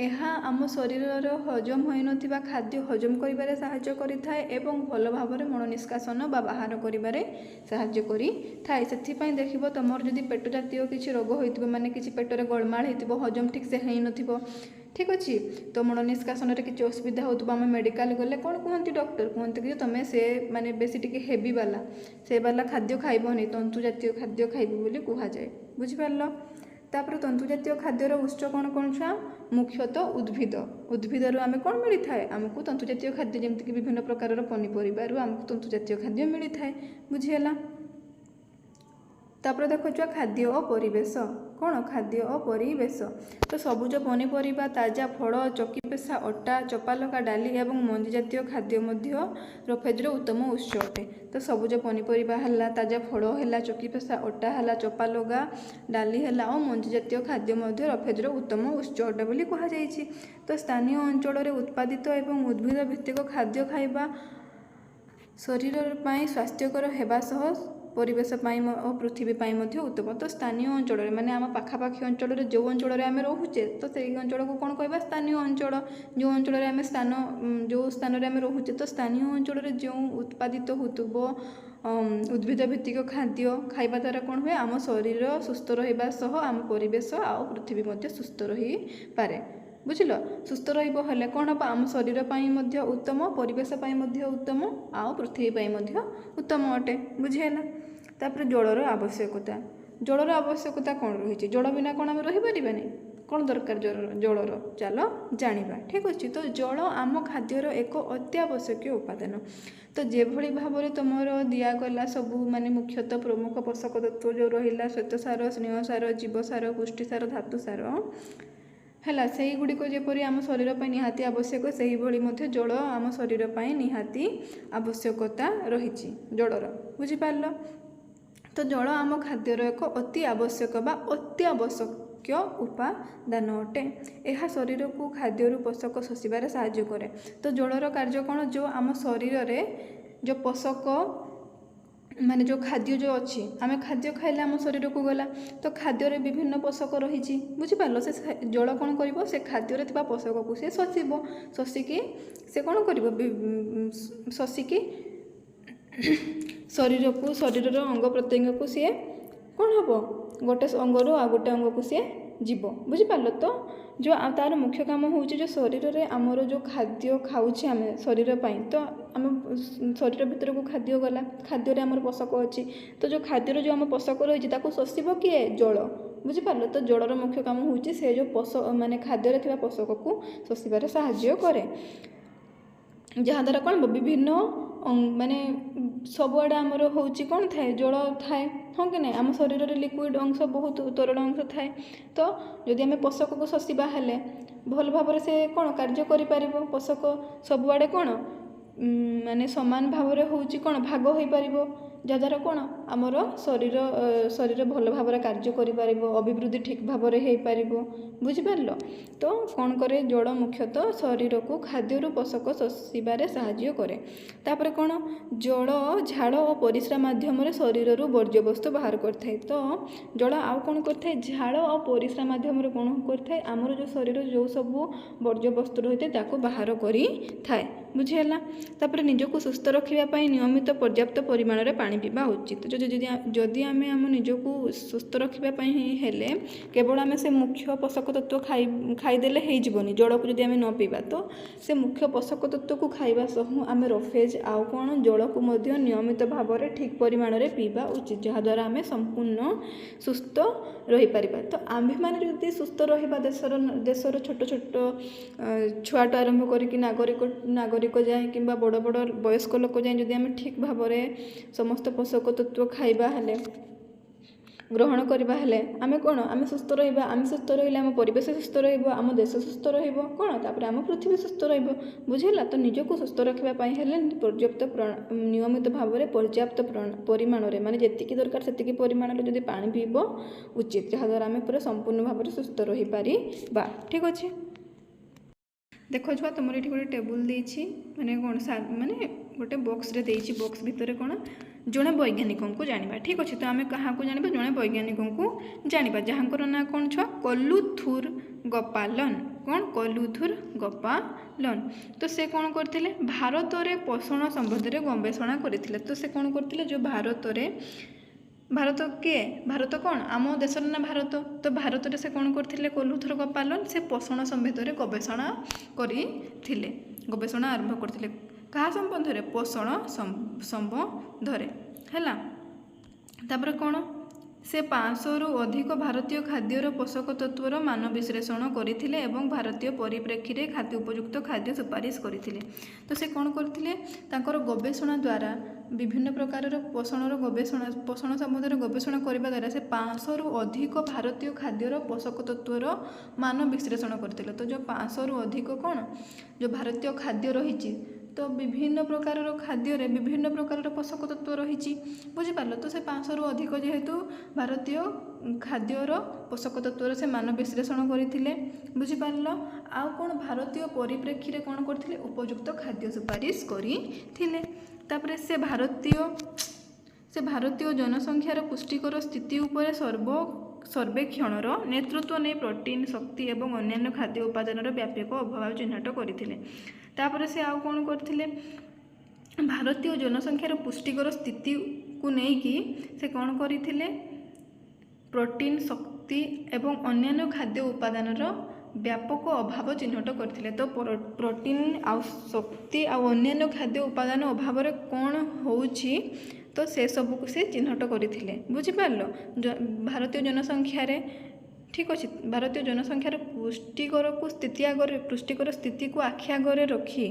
ଏହା ଆମ ଶରୀରର ହଜମ ହୋଇନଥିବା ଖାଦ୍ୟ ହଜମ କରିବାରେ ସାହାଯ୍ୟ କରିଥାଏ ଏବଂ ଭଲ ଭାବରେ ମଳ ନିଷ୍କାସନ ବା ବାହାର କରିବାରେ ସାହାଯ୍ୟ କରିଥାଏ। ସେଥିପାଇଁ ଦେଖିବ, ତୁମର ଯଦି ପେଟ ଜାତୀୟ କିଛି ରୋଗ ହୋଇଥିବ, ମାନେ କିଛି ପେଟରେ ଗୋଳମାଳ ହୋଇଥିବ, ହଜମ ଠିକ୍ସେ ହୋଇନଥିବ, ଠିକ୍ ଅଛି, ତ ମଳ ନିଷ୍କାସନରେ କିଛି ଅସୁବିଧା ହେଉଥିବ, ଆମେ ମେଡ଼ିକାଲ ଗଲେ କ'ଣ କୁହନ୍ତି? ଡକ୍ଟର କୁହନ୍ତି କି ତୁମେ ମାନେ ବେଶୀ ଟିକେ ହେଭି ବାଲା ଖାଦ୍ୟ ଖାଇବନି, ତନ୍ତୁ ଜାତୀୟ ଖାଦ୍ୟ ଖାଇବ ବୋଲି କୁହାଯାଏ। ବୁଝିପାରିଲ? ତାପରେ ତନ୍ତୁ ଜାତୀୟ ଖାଦ୍ୟର ଉତ୍ସ କ'ଣ ଛୁଆ? ମୁଖ୍ୟତଃ ଉଦ୍ଭିଦରୁ ଆମେ କ'ଣ ମିଳିଥାଏ? ଆମକୁ ତନ୍ତୁ ଜାତୀୟ ଖାଦ୍ୟ, ଯେମିତିକି ବିଭିନ୍ନ ପ୍ରକାରର ପନିପରିବାରୁ ଆମକୁ ତନ୍ତୁ ଜାତୀୟ ଖାଦ୍ୟ ମିଳିଥାଏ। ବୁଝିହେଲା? ତାପରେ ଦେଖ ଛୁଆ, ଖାଦ୍ୟ ଓ ପରିବେଶ। କ'ଣ? ଖାଦ୍ୟ ଓ ପରିବେଶ। ତ ସବୁଜ ପନିପରିବା, ତାଜା ଫଳ, ଚକିପେଷା ଅଟା, ଚପାଲଗା ଡାଲି ଏବଂ ମଞ୍ଜି ଜାତୀୟ ଖାଦ୍ୟ ମଧ୍ୟ ରଫେଜର ଉତ୍ତମ ଉତ୍ସ ଅଟେ। ତ ସବୁଜ ପନିପରିବା ହେଲା, ତାଜା ଫଳ ହେଲା, ଚକିପେଷା ଅଟା ହେଲା, ଚପାଲଗା ଡାଲି ହେଲା ଓ ମଞ୍ଜି ଜାତୀୟ ଖାଦ୍ୟ ମଧ୍ୟ ରଫେଜର ଉତ୍ତମ ଉତ୍ସ ଅଟେ ବୋଲି କୁହାଯାଇଛି। ତ ସ୍ଥାନୀୟ ଅଞ୍ଚଳରେ ଉତ୍ପାଦିତ ଏବଂ ଉଦ୍ଭିଦ ଭିତ୍ତିକ ଖାଦ୍ୟ ଖାଇବା ଶରୀର ପାଇଁ ସ୍ୱାସ୍ଥ୍ୟକର ହେବା ସହ ପରିବେଶ ପାଇଁ ଓ ପୃଥିବୀ ପାଇଁ ମଧ୍ୟ ଉତ୍ତମ। ତ ସ୍ଥାନୀୟ ଅଞ୍ଚଳରେ, ମାନେ ଆମ ପାଖାପାଖି ଅଞ୍ଚଳରେ ଯେଉଁ ଅଞ୍ଚଳରେ ଆମେ ରହୁଛେ, ତ ସେଇ ଅଞ୍ଚଳକୁ କ'ଣ କହିବା? ସ୍ଥାନୀୟ ଅଞ୍ଚଳ। ଯେଉଁ ଅଞ୍ଚଳରେ ଆମେ ଯେଉଁ ସ୍ଥାନରେ ଆମେ ରହୁଛେ, ତ ସ୍ଥାନୀୟ ଅଞ୍ଚଳରେ ଯେଉଁ ଉତ୍ପାଦିତ ହେଉଥିବ ଉଦ୍ଭିଦ ଭିତ୍ତିକ ଖାଦ୍ୟ ଖାଇବା ଦ୍ୱାରା କ'ଣ ହୁଏ? ଆମ ଶରୀର ସୁସ୍ଥ ରହିବା ସହ ଆମ ପରିବେଶ ଆଉ ପୃଥିବୀ ମଧ୍ୟ ସୁସ୍ଥ ରହିପାରେ। ବୁଝିଲ? ସୁସ୍ଥ ରହିବ ହେଲେ କ'ଣ ହେବ? ଆମ ଶରୀର ପାଇଁ ମଧ୍ୟ ଉତ୍ତମ, ପରିବେଶ ପାଇଁ ମଧ୍ୟ ଉତ୍ତମ, ଆଉ ପୃଥିବୀ ପାଇଁ ମଧ୍ୟ ଉତ୍ତମ ଅଟେ। ବୁଝିହେଲା? ତାପରେ ଜଳର ଆବଶ୍ୟକତା। ଜଳର ଆବଶ୍ୟକତା କ'ଣ ରହିଛି? ଜଳ ବିନା କ'ଣ ଆମେ ରହିପାରିବାନି? କ'ଣ ଦରକାର ଜଳର? ଚାଲ ଜାଣିବା। ଠିକ୍ ଅଛି। ତ ଜଳ ଆମ ଖାଦ୍ୟର ଏକ ଅତ୍ୟାବଶ୍ୟକୀୟ ଉପାଦାନ। ତ ଯେଭଳି ଭାବରେ ତୁମର ଦିଆଗଲା ସବୁ, ମାନେ ମୁଖ୍ୟତଃ ପ୍ରମୁଖ ପୋଷକ ତତ୍ତ୍ୱ ଯେଉଁ ରହିଲା, ଶ୍ୱେତସାର, ସ୍ନେହସାର, ଜୀବସାର, ପୁଷ୍ଟିସାର, ଧାତୁସାର ହେଲା, ସେଇଗୁଡ଼ିକ ଯେପରି ଆମ ଶରୀର ପାଇଁ ନିହାତି ଆବଶ୍ୟକ, ସେହିଭଳି ମଧ୍ୟ ଜଳ ଆମ ଶରୀର ପାଇଁ ନିହାତି ଆବଶ୍ୟକତା ରହିଛି ଜଳର। ବୁଝିପାରିଲ? ତ ଜଳ ଆମ ଖାଦ୍ୟର ଏକ ଅତି ଆବଶ୍ୟକ ବା ଅତ୍ୟାବଶ୍ୟକ ଉପାଦାନ ଅଟେ। ଏହା ଶରୀରକୁ ଖାଦ୍ୟରୁ ପୋଷକ ଶୋଷିବାରେ ସାହାଯ୍ୟ କରେ। ତ ଜଳର କାର୍ଯ୍ୟ କ'ଣ? ଯେଉଁ ଆମ ଶରୀରରେ ଯେଉଁ ପୋଷକ, ମାନେ ଯେଉଁ ଖାଦ୍ୟ ଯେଉଁ ଅଛି, ଆମେ ଖାଦ୍ୟ ଖାଇଲେ ଆମ ଶରୀରକୁ ଗଲା, ତ ଖାଦ୍ୟରେ ବିଭିନ୍ନ ପୋଷକ ରହିଛି। ବୁଝିପାରିଲ? ସେ ଜଳ କ'ଣ କରିବ? ସେ ଖାଦ୍ୟରେ ଥିବା ପୋଷକକୁ ସେ ଶୋଷିବ। ଶୋଷିକି ସେ କ'ଣ କରିବ? ଶୋଷିକି ଶରୀରର ଅଙ୍ଗ ପ୍ରତ୍ୟଙ୍ଗକୁ ସିଏ କ'ଣ ହେବ? ଗୋଟେ ଅଙ୍ଗରୁ ଆଉ ଗୋଟେ ଅଙ୍ଗକୁ ସିଏ ଯିବ। ବୁଝିପାରିଲ ତ? ଯେଉଁ ତାର ମୁଖ୍ୟ କାମ ହେଉଛି ଯେଉଁ ଶରୀରରେ ଆମର ଯେଉଁ ଖାଦ୍ୟ ଖାଉଛେ ଆମେ ଶରୀର ପାଇଁ, ତ ଆମ ଶରୀର ଭିତରକୁ ଖାଦ୍ୟ ଗଲା, ଖାଦ୍ୟରେ ଆମର ପୋଷକ ଅଛି, ତ ଯେଉଁ ଖାଦ୍ୟର ଯେଉଁ ଆମ ପୋଷକ ରହିଛି ତାକୁ ଶୋଷିବ କିଏ? ଜଳ। ବୁଝିପାରିଲ ତ? ଜଳର ମୁଖ୍ୟ କାମ ହେଉଛି ସେ ଯେଉଁ ମାନେ ଖାଦ୍ୟରେ ଥିବା ପୋଷକକୁ ଶୋଷିବାରେ ସାହାଯ୍ୟ କରେ, ଯାହାଦ୍ୱାରା କ'ଣ ବିଭିନ୍ନ ମାନେ ସବୁଆଡ଼େ ଆମର ହେଉଛି କ'ଣ ଥାଏ? ଜଳ ଥାଏ, ହଁ କି ନାହିଁ? ଆମ ଶରୀରରେ ଲିକ୍ୱିଡ଼ ଅଂଶ ବହୁତ ତରଳ ଅଂଶ ଥାଏ। ତ ଯଦି ଆମେ ପୋଷକକୁ ଶୋଷିବା ହେଲେ ଭଲ ଭାବରେ ସେ କ'ଣ କାର୍ଯ୍ୟ କରିପାରିବ? ପୋଷକ ସବୁଆଡ଼େ କ'ଣ ମାନେ ସମାନ ଭାବରେ ହେଉଛି କ'ଣ ଭାଗ ହୋଇପାରିବ, ଯାହାଦ୍ୱାରା କ'ଣ ଆମର ଶରୀର ଭଲ ଭାବରେ କାର୍ଯ୍ୟ କରିପାରିବ, ଅଭିବୃଦ୍ଧି ଠିକ୍ ଭାବରେ ହୋଇପାରିବ। ବୁଝିପାରିଲ? ତ କ'ଣ କରେ? ଜଳ ମୁଖ୍ୟତଃ ଶରୀରକୁ ଖାଦ୍ୟରୁ ପୋଷକ ଶୋଷିବାରେ ସାହାଯ୍ୟ କରେ। ତାପରେ କ'ଣ? ଜଳ ଝାଳ ଓ ପରିସ୍ରା ମାଧ୍ୟମରେ ଶରୀରରୁ ବର୍ଜ୍ୟବସ୍ତୁ ବାହାର କରିଥାଏ। ତ ଜଳ ଆଉ କ'ଣ କରିଥାଏ? ଝାଳ ଓ ପରିସ୍ରା ମାଧ୍ୟମରେ କ'ଣ କରିଥାଏ? ଆମର ଯେଉଁ ଶରୀର ଯେଉଁ ସବୁ ବର୍ଜ୍ୟବସ୍ତୁ ରହିଥାଏ ତାକୁ ବାହାର କରିଥାଏ। ବୁଝିହେଲା? ତାପରେ ନିଜକୁ ସୁସ୍ଥ ରଖିବା ପାଇଁ ନିୟମିତ ପର୍ଯ୍ୟାପ୍ତ ପରିମାଣରେ ପାଣି ପିଇବା ଉଚିତ। ଯଦି ଆମେ ଆମ ନିଜକୁ ସୁସ୍ଥ ରଖିବା ପାଇଁ ହେଲେ କେବଳ ଆମେ ସେ ମୁଖ୍ୟ ପୋଷକ ତତ୍ତ୍ୱ ଖାଇଦେଲେ ହେଇଯିବନି। ଜଳକୁ ଯଦି ଆମେ ନ ପିଇବା ତ ସେ ମୁଖ୍ୟ ପୋଷକ ତତ୍ତ୍ୱକୁ ଖାଇବା ସହ ଆମେ ରଫେଜ ଆଉ କ'ଣ ଜଳକୁ ମଧ୍ୟ ନିୟମିତ ଭାବରେ ଠିକ୍ ପରିମାଣରେ ପିଇବା ଉଚିତ, ଯାହାଦ୍ୱାରା ଆମେ ସମ୍ପୂର୍ଣ୍ଣ ସୁସ୍ଥ ରହିପାରିବା। ତ ଆମ୍ଭେମାନେ ଯଦି ସୁସ୍ଥ ରହିବା, ଦେଶର ଛୋଟ ଛୋଟ ଛୁଆଠୁ ଆରମ୍ଭ କରିକି ନାଗରିକ ଯାଏଁ କିମ୍ବା ବଡ଼ ବଡ଼ ବୟସ୍କ ଲୋକ ଯାଏଁ ଯଦି ଆମେ ଠିକ୍ ଭାବରେ ସମସ୍ତ ପୋଷକ ତତ୍ତ୍ୱ ଖାଇବା ହେଲେ, ଗ୍ରହଣ କରିବା ହେଲେ ଆମେ କ'ଣ? ଆମେ ସୁସ୍ଥ ରହିବା। ଆମେ ସୁସ୍ଥ ରହିଲେ ଆମ ପରିବେଶ ସୁସ୍ଥ ରହିବ, ଆମ ଦେଶ ସୁସ୍ଥ ରହିବ, କ'ଣ? ତାପରେ ଆମ ପୃଥିବୀ ସୁସ୍ଥ ରହିବ। ବୁଝିହେଲା? ତ ନିଜକୁ ସୁସ୍ଥ ରଖିବା ପାଇଁ ହେଲେ ନିୟମିତ ଭାବରେ ପର୍ଯ୍ୟାପ୍ତ ପରିମାଣରେ, ମାନେ ଯେତିକି ଦରକାର ସେତିକି ପରିମାଣରେ ଯଦି ପାଣି ପିଇବ ଉଚିତ, ଯାହାଦ୍ୱାରା ଆମେ ପୁରା ସମ୍ପୂର୍ଣ୍ଣ ଭାବରେ ସୁସ୍ଥ ରହିପାରିବା। ଠିକ୍ ଅଛି? ଦେଖ ଛୁଆ, ତୁମର ଏଠି ଗୋଟେ ଟେବୁଲ ଦେଇଛି, ମାନେ କ'ଣ ମାନେ ଗୋଟେ ବକ୍ସରେ ଦେଇଛି। ବକ୍ସ ଭିତରେ କ'ଣ? ଜଣେ ବୈଜ୍ଞାନିକଙ୍କୁ ଜାଣିବା। ଠିକ୍ ଅଛି? ତ ଆମେ କାହାକୁ ଜାଣିବା? ଜଣେ ବୈଜ୍ଞାନିକଙ୍କୁ ଜାଣିବା, ଯାହାଙ୍କର ନାଁ କ'ଣ ଛୁଆ? କଲୁଥୁର ଗୋପାଲନ। କ'ଣ? କଲୁଥୁର ଗୋପାଲନ। ତ ସେ କ'ଣ କରିଥିଲେ? ଭାରତରେ ପୋଷଣ ସମ୍ବନ୍ଧରେ ଗବେଷଣା କରିଥିଲେ। ତ ସେ କ'ଣ କରିଥିଲେ? ଯେଉଁ ଭାରତ କିଏ? ଭାରତ କ'ଣ? ଆମ ଦେଶର ନା ଭାରତ। ତ ଭାରତରେ ସେ କ'ଣ କରିଥିଲେ? କଲୁଥୁର ଗୋପାଲନ ସେ ପୋଷଣ ସମ୍ବନ୍ଧରେ ଗବେଷଣା କରିଥିଲେ, ଗବେଷଣା ଆରମ୍ଭ କରିଥିଲେ। କାହା ସମ୍ବନ୍ଧରେ? ପୋଷଣ ସମ୍ବନ୍ଧରେ। ହେଲା? ତାପରେ କ'ଣ? ସେ 500ରୁ ଅଧିକ ଭାରତୀୟ ଖାଦ୍ୟର ପୋଷକ ତତ୍ତ୍ୱର ମାନ ବିଶ୍ଳେଷଣ କରିଥିଲେ ଏବଂ ଭାରତୀୟ ପରିପ୍ରେକ୍ଷୀରେ ଉପଯୁକ୍ତ ଖାଦ୍ୟ ସୁପାରିଶ କରିଥିଲେ। ତ ସେ କ'ଣ କରିଥିଲେ? ତାଙ୍କର ଗବେଷଣା ଦ୍ୱାରା ବିଭିନ୍ନ ପ୍ରକାରର ପୋଷଣ ସମ୍ବନ୍ଧରେ ଗବେଷଣା କରିବା ଦ୍ୱାରା ସେ 500ରୁ ଅଧିକ ଭାରତୀୟ ଖାଦ୍ୟର ପୋଷକ ତତ୍ତ୍ୱର ମାନ ବିଶ୍ଳେଷଣ କରିଥିଲେ। ତ ଯେଉଁ 500ରୁ ଅଧିକ କ'ଣ? ଯେଉଁ ଭାରତୀୟ ଖାଦ୍ୟ ରହିଛି, ତ ବିଭିନ୍ନ ପ୍ରକାରର ଖାଦ୍ୟରେ ବିଭିନ୍ନ ପ୍ରକାରର ପୋଷକ ତତ୍ତ୍ୱ ରହିଛି। ବୁଝିପାରିଲ? ତ ସେ 500ରୁ ଅଧିକ ଯେହେତୁ ଭାରତୀୟ ଖାଦ୍ୟର ପୋଷକ ତତ୍ତ୍ୱର ସେ ମାନ ବିଶ୍ଳେଷଣ କରିଥିଲେ। ବୁଝିପାରିଲ? ଆଉ କ'ଣ? ଭାରତୀୟ ପରିପ୍ରେକ୍ଷୀରେ କ'ଣ କରିଥିଲେ? ଉପଯୁକ୍ତ ଖାଦ୍ୟ ସୁପାରିଶ କରିଥିଲେ। ତାପରେ ସେ ଭାରତୀୟ ଜନସଂଖ୍ୟାର ପୁଷ୍ଟିକର ସ୍ଥିତି ଉପରେ ସର୍ବେକ୍ଷଣର ନେତୃତ୍ୱ ନେଇ ପ୍ରୋଟିନ୍, ଶକ୍ତି ଏବଂ ଅନ୍ୟାନ୍ୟ ଖାଦ୍ୟ ଉପାଦାନର ବ୍ୟାପକ ଅଭାବ ଚିହ୍ନଟ କରିଥିଲେ। ତାପରେ ସେ ଆଉ କ'ଣ କରିଥିଲେ? ଭାରତୀୟ ଜନସଂଖ୍ୟାର ପୁଷ୍ଟିକର ସ୍ଥିତିକୁ ନେଇକି ସେ କ'ଣ କରିଥିଲେ? ପ୍ରୋଟିନ୍, ଶକ୍ତି ଏବଂ ଅନ୍ୟାନ୍ୟ ଖାଦ୍ୟ ଉପାଦାନର ବ୍ୟାପକ ଅଭାବ ଚିହ୍ନଟ କରିଥିଲେ। ତ ପ୍ରୋଟିନ୍ ଆଉ ଶକ୍ତି ଆଉ ଅନ୍ୟାନ୍ୟ ଖାଦ୍ୟ ଉପାଦାନ ଅଭାବରେ କ'ଣ ହେଉଛି, ତ ସେସବୁକୁ ସେ ଚିହ୍ନଟ କରିଥିଲେ। ବୁଝିପାରିଲ? ଭାରତୀୟ ଜନସଂଖ୍ୟାରେ, ଠିକ୍ ଅଛି, ଭାରତୀୟ ଜନସଂଖ୍ୟାର ପୁଷ୍ଟିକର ସ୍ଥିତିକୁ ଆଖି ଆଗରେ ରଖି,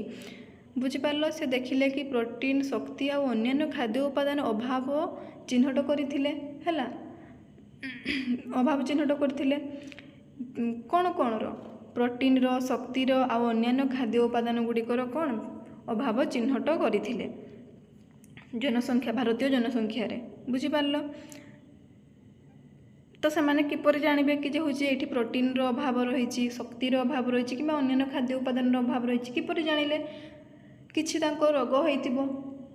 ବୁଝିପାରିଲ, ସେ ଦେଖିଲେ କି ପ୍ରୋଟିନ୍, ଶକ୍ତି ଆଉ ଅନ୍ୟାନ୍ୟ ଖାଦ୍ୟ ଉପାଦାନ ଅଭାବ ଚିହ୍ନଟ କରିଥିଲେ। ହେଲା? ଅଭାବ ଚିହ୍ନଟ କରିଥିଲେ କ'ଣର? ପ୍ରୋଟିନ୍ର, ଶକ୍ତିର ଆଉ ଅନ୍ୟାନ୍ୟ ଖାଦ୍ୟ ଉପାଦାନ ଗୁଡ଼ିକର କ'ଣ ଅଭାବ ଚିହ୍ନଟ କରିଥିଲେ ଭାରତୀୟ ଜନସଂଖ୍ୟାରେ। ବୁଝିପାରିଲ? ତ ସେମାନେ କିପରି ଜାଣିବେ କି ଯେ ହେଉଛି ଏଇଠି ପ୍ରୋଟିନ୍ର ଅଭାବ ରହିଛି, ଶକ୍ତିର ଅଭାବ ରହିଛି କିମ୍ବା ଅନ୍ୟାନ୍ୟ ଖାଦ୍ୟ ଉପାଦାନର ଅଭାବ ରହିଛି? କିପରି ଜାଣିଲେ? କିଛି ତାଙ୍କ ରୋଗ ହୋଇଥିବ,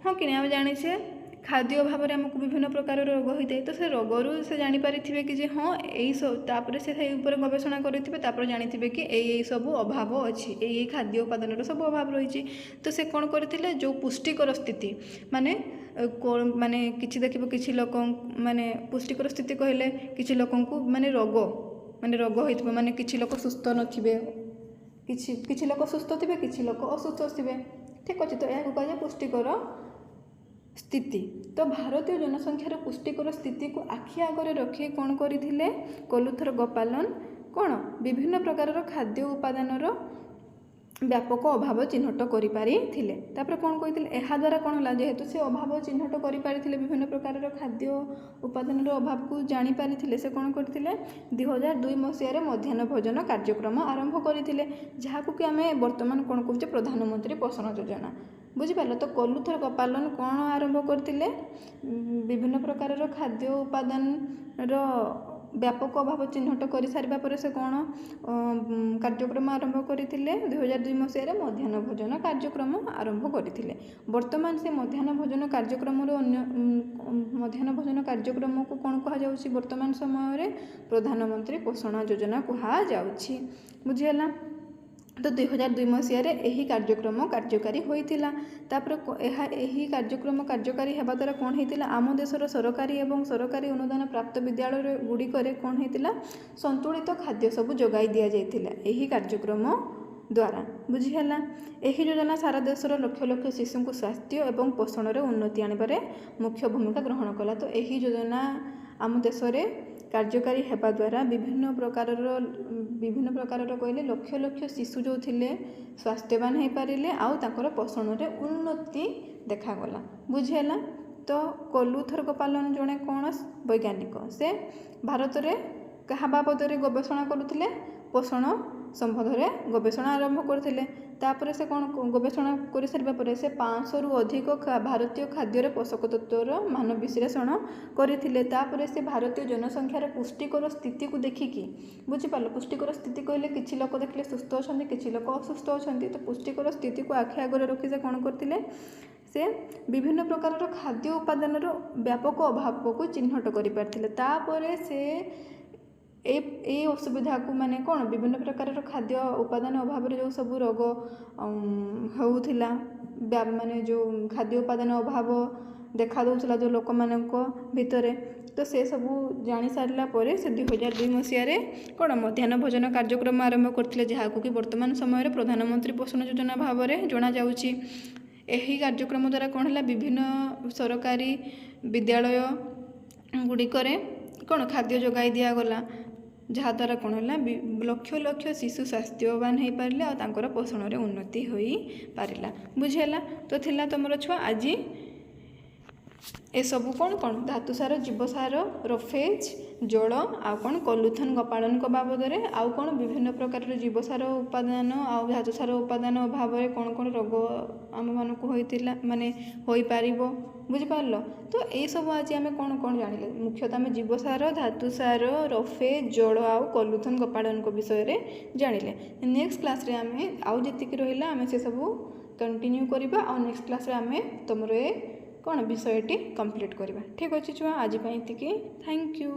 ହଁ କି ନାହିଁ? ଆମେ ଜାଣିଛେ ଖାଦ୍ୟ ଅଭାବରେ ଆମକୁ ବିଭିନ୍ନ ପ୍ରକାରର ରୋଗ ହୋଇଥାଏ। ତ ସେ ରୋଗରୁ ସେ ଜାଣିପାରିଥିବେ କି ଯେ ହଁ ତାପରେ ସେ ସେଇ ଉପରେ ଗବେଷଣା କରିଥିବେ, ତାପରେ ଜାଣିଥିବେ କି ଏଇ ସବୁ ଅଭାବ ଅଛି, ଏଇ ଖାଦ୍ୟ ଉପାଦାନର ସବୁ ଅଭାବ ରହିଛି। ତ ସେ କ'ଣ କରିଥିଲେ? ଯେଉଁ ପୁଷ୍ଟିକର ସ୍ଥିତି, ମାନେ କିଛି ଦେଖିବ, କିଛି ଲୋକ ମାନେ ପୁଷ୍ଟିକର ସ୍ଥିତି କହିଲେ କିଛି ଲୋକଙ୍କୁ ମାନେ ରୋଗ ମାନେ ରୋଗ ହୋଇଥିବ, ମାନେ କିଛି ଲୋକ ସୁସ୍ଥ ନଥିବେ, କିଛି ଲୋକ ସୁସ୍ଥ ଥିବେ, କିଛି ଲୋକ ଅସୁସ୍ଥ ଥିବେ। ଠିକ୍ ଅଛି, ତ ଏହାକୁ କୁହାଯାଏ ପୁଷ୍ଟିକର ସ୍ଥିତି। ତ ଭାରତୀୟ ଜନସଂଖ୍ୟାର ପୁଷ୍ଟିକର ସ୍ଥିତିକୁ ଆଖି ଆଗରେ ରଖି କ'ଣ କରିଥିଲେ କଲୁଥର ଗୋପାଲନ କ'ଣ ବିଭିନ୍ନ ପ୍ରକାରର ଖାଦ୍ୟ ଉପାଦାନର ବ୍ୟାପକ ଅଭାବ ଚିହ୍ନଟ କରିପାରିଥିଲେ। ତାପରେ କ'ଣ କହିଥିଲେ, ଏହାଦ୍ୱାରା କ'ଣ ହେଲା, ଯେହେତୁ ସେ ଅଭାବ ଚିହ୍ନଟ କରିପାରିଥିଲେ, ବିଭିନ୍ନ ପ୍ରକାରର ଖାଦ୍ୟ ଉପାଦାନର ଅଭାବକୁ ଜାଣିପାରିଥିଲେ, ସେ କ'ଣ କରିଥିଲେ 2002 ମସିହାରେ ମଧ୍ୟାହ୍ନ ଭୋଜନ କାର୍ଯ୍ୟକ୍ରମ ଆରମ୍ଭ କରିଥିଲେ, ଯାହାକୁ କି ଆମେ ବର୍ତ୍ତମାନ କ'ଣ କହୁଛେ ପ୍ରଧାନମନ୍ତ୍ରୀ ପୋଷଣ ଯୋଜନା। ବୁଝିପାରିଲ? ତ କଲୁଥର ଗୋପାଲନ କ'ଣ ଆରମ୍ଭ କରିଥିଲେ, ବିଭିନ୍ନ ପ୍ରକାରର ଖାଦ୍ୟ ଉପାଦାନର ବ୍ୟାପକ ଅଭାବ ଚିହ୍ନଟ କରିସାରିବା ପରେ ସେ କ'ଣ କାର୍ଯ୍ୟକ୍ରମ ଆରମ୍ଭ କରିଥିଲେ 2002 ମସିହାରେ ମଧ୍ୟାହ୍ନ ଭୋଜନ କାର୍ଯ୍ୟକ୍ରମ ଆରମ୍ଭ କରିଥିଲେ। ବର୍ତ୍ତମାନ ସେ ମଧ୍ୟାହ୍ନ ଭୋଜନ କାର୍ଯ୍ୟକ୍ରମକୁ କ'ଣ କୁହାଯାଉଛି ବର୍ତ୍ତମାନ ସମୟରେ ପ୍ରଧାନମନ୍ତ୍ରୀ ପୋଷଣ ଯୋଜନା କୁହାଯାଉଛି। ବୁଝିହେଲା? ତ 2002 ମସିହାରେ ଏହି କାର୍ଯ୍ୟକ୍ରମ କାର୍ଯ୍ୟକାରୀ ହୋଇଥିଲା। ତାପରେ ଏହି କାର୍ଯ୍ୟକ୍ରମ କାର୍ଯ୍ୟକାରୀ ହେବା ଦ୍ୱାରା କ'ଣ ହେଇଥିଲା, ଆମ ଦେଶର ସରକାରୀ ଏବଂ ସରକାରୀ ଅନୁଦାନ ପ୍ରାପ୍ତ ବିଦ୍ୟାଳୟ ଗୁଡ଼ିକରେ କ'ଣ ହେଇଥିଲା, ସନ୍ତୁଳିତ ଖାଦ୍ୟ ସବୁ ଯୋଗାଇ ଦିଆଯାଇଥିଲା ଏହି କାର୍ଯ୍ୟକ୍ରମ ଦ୍ୱାରା। ବୁଝିହେଲା? ଏହି ଯୋଜନା ସାରା ଦେଶର ଲକ୍ଷ ଲକ୍ଷ ଶିଶୁଙ୍କୁ ସ୍ୱାସ୍ଥ୍ୟ ଏବଂ ପୋଷଣରେ ଉନ୍ନତି ଆଣିବାରେ ମୁଖ୍ୟ ଭୂମିକା ଗ୍ରହଣ କଲା। ତ ଏହି ଯୋଜନା ଆମ ଦେଶରେ କାର୍ଯ୍ୟକାରୀ ହେବା ଦ୍ୱାରା ବିଭିନ୍ନ ପ୍ରକାରର କହିଲେ ଲକ୍ଷ ଲକ୍ଷ ଶିଶୁ ଯେଉଁ ଥିଲେ ସ୍ୱାସ୍ଥ୍ୟବାନ ହୋଇପାରିଲେ, ଆଉ ତାଙ୍କର ପୋଷଣରେ ଉନ୍ନତି ଦେଖାଗଲା। ବୁଝିହେଲା? ତ କଲୁଥର ଗୋପାଲନ ଜଣେ କ'ଣ ବୈଜ୍ଞାନିକ, ସେ ଭାରତରେ କାହା ବାବଦରେ ଗବେଷଣା କରୁଥିଲେ, ପୋଷଣ ସମ୍ବନ୍ଧରେ ଗବେଷଣା ଆରମ୍ଭ କରିଥିଲେ। ତାପରେ ସେ କ'ଣ ଗବେଷଣା କରିସାରିବା ପରେ ସେ 500ରୁ ଅଧିକ ଭାରତୀୟ ଖାଦ୍ୟରେ ପୋଷକ ତତ୍ତ୍ୱର ମାନ ବିଶ୍ଳେଷଣ କରିଥିଲେ। ତାପରେ ସେ ଭାରତୀୟ ଜନସଂଖ୍ୟାର ପୁଷ୍ଟିକର ସ୍ଥିତିକୁ ଦେଖିକି, ବୁଝିପାରିଲ, ପୁଷ୍ଟିକର ସ୍ଥିତି କହିଲେ କିଛି ଲୋକ ଦେଖିଲେ ସୁସ୍ଥ ଅଛନ୍ତି, କିଛି ଲୋକ ଅସୁସ୍ଥ ଅଛନ୍ତି, ତ ପୁଷ୍ଟିକର ସ୍ଥିତିକୁ ଆଖି ଆଗରେ ରଖି ସେ କ'ଣ କରିଥିଲେ, ସେ ବିଭିନ୍ନ ପ୍ରକାରର ଖାଦ୍ୟ ଉପାଦାନର ବ୍ୟାପକ ଅଭାବକୁ ଚିହ୍ନଟ କରିପାରିଥିଲେ। ତାପରେ ସେ ଏଇ ଅସୁବିଧାକୁ ମାନେ କ'ଣ ବିଭିନ୍ନ ପ୍ରକାରର ଖାଦ୍ୟ ଉପାଦାନ ଅଭାବରେ ଯେଉଁ ସବୁ ରୋଗ ହେଉଥିଲା, ମାନେ ଯେଉଁ ଖାଦ୍ୟ ଉପାଦାନ ଅଭାବ ଦେଖା ଦେଉଥିଲା ଯେଉଁ ଲୋକମାନଙ୍କ ଭିତରେ, ତ ସେସବୁ ଜାଣିସାରିଲା ପରେ ସେ 2002 ମସିହାରେ କ'ଣ ମଧ୍ୟାହ୍ନ ଭୋଜନ କାର୍ଯ୍ୟକ୍ରମ ଆରମ୍ଭ କରିଥିଲେ, ଯାହାକୁ କି ବର୍ତ୍ତମାନ ସମୟରେ ପ୍ରଧାନମନ୍ତ୍ରୀ ପୋଷଣ ଯୋଜନା ଭାବରେ ଜଣାଯାଉଛି। ଏହି କାର୍ଯ୍ୟକ୍ରମ ଦ୍ୱାରା କ'ଣ ହେଲା, ବିଭିନ୍ନ ସରକାରୀ ବିଦ୍ୟାଳୟ ଗୁଡ଼ିକରେ କ'ଣ ଖାଦ୍ୟ ଯୋଗାଇ ଦିଆଗଲା, ଯାହାଦ୍ୱାରା କ'ଣ ହେଲା ଲକ୍ଷ ଲକ୍ଷ ଶିଶୁ ସ୍ୱାସ୍ଥ୍ୟବାନ ହୋଇପାରିଲେ, ଆଉ ତାଙ୍କର ପୋଷଣରେ ଉନ୍ନତି ହୋଇପାରିଲା। ବୁଝିହେଲା? ତ ଥିଲା ତୁମର ଛୁଆ ଆଜି ଏସବୁ କ'ଣ ଧାତୁସାର, ଜୀବସାର, ରଫେଜ, ଜଳ ଆଉ କ'ଣ କଲୁଥନ ଗୋପାଳନଙ୍କ ବାବଦରେ, ଆଉ କ'ଣ ବିଭିନ୍ନ ପ୍ରକାରର ଜୀବସାର ଉପାଦାନ ଆଉ ଧାତୁସାର ଉପାଦାନ ଅଭାବରେ କ'ଣ କ'ଣ ରୋଗ ଆମମାନଙ୍କୁ ହୋଇଥିଲା, ମାନେ ହୋଇପାରିବ। ବୁଝିପାରିଲ? ତ ଏଇସବୁ ଆଜି ଆମେ କ'ଣ କ'ଣ ଜାଣିଲେ, ମୁଖ୍ୟତଃ ଆମେ ଜୀବସାର, ଧାତୁସାର, ରଫେଜ, ଜଳ ଆଉ କଲୁଥନ ଗୋପାଳନଙ୍କ ବିଷୟରେ ଜାଣିଲେ। ନେକ୍ସଟ କ୍ଲାସ୍ରେ ଆମେ ଆଉ ଯେତିକି ରହିଲା ଆମେ ସେସବୁ କଣ୍ଟିନ୍ୟୁ କରିବା, ଆଉ ନେକ୍ସଟ କ୍ଲାସ୍ରେ ଆମେ ତୁମର କ'ଣ ବିଷୟଟି କମ୍ପ୍ଲିଟ୍ କରିବା। ଠିକ୍ ଅଛି ଛୁଆ, ଆଜି ପାଇଁ ଏତିକି। Thank you.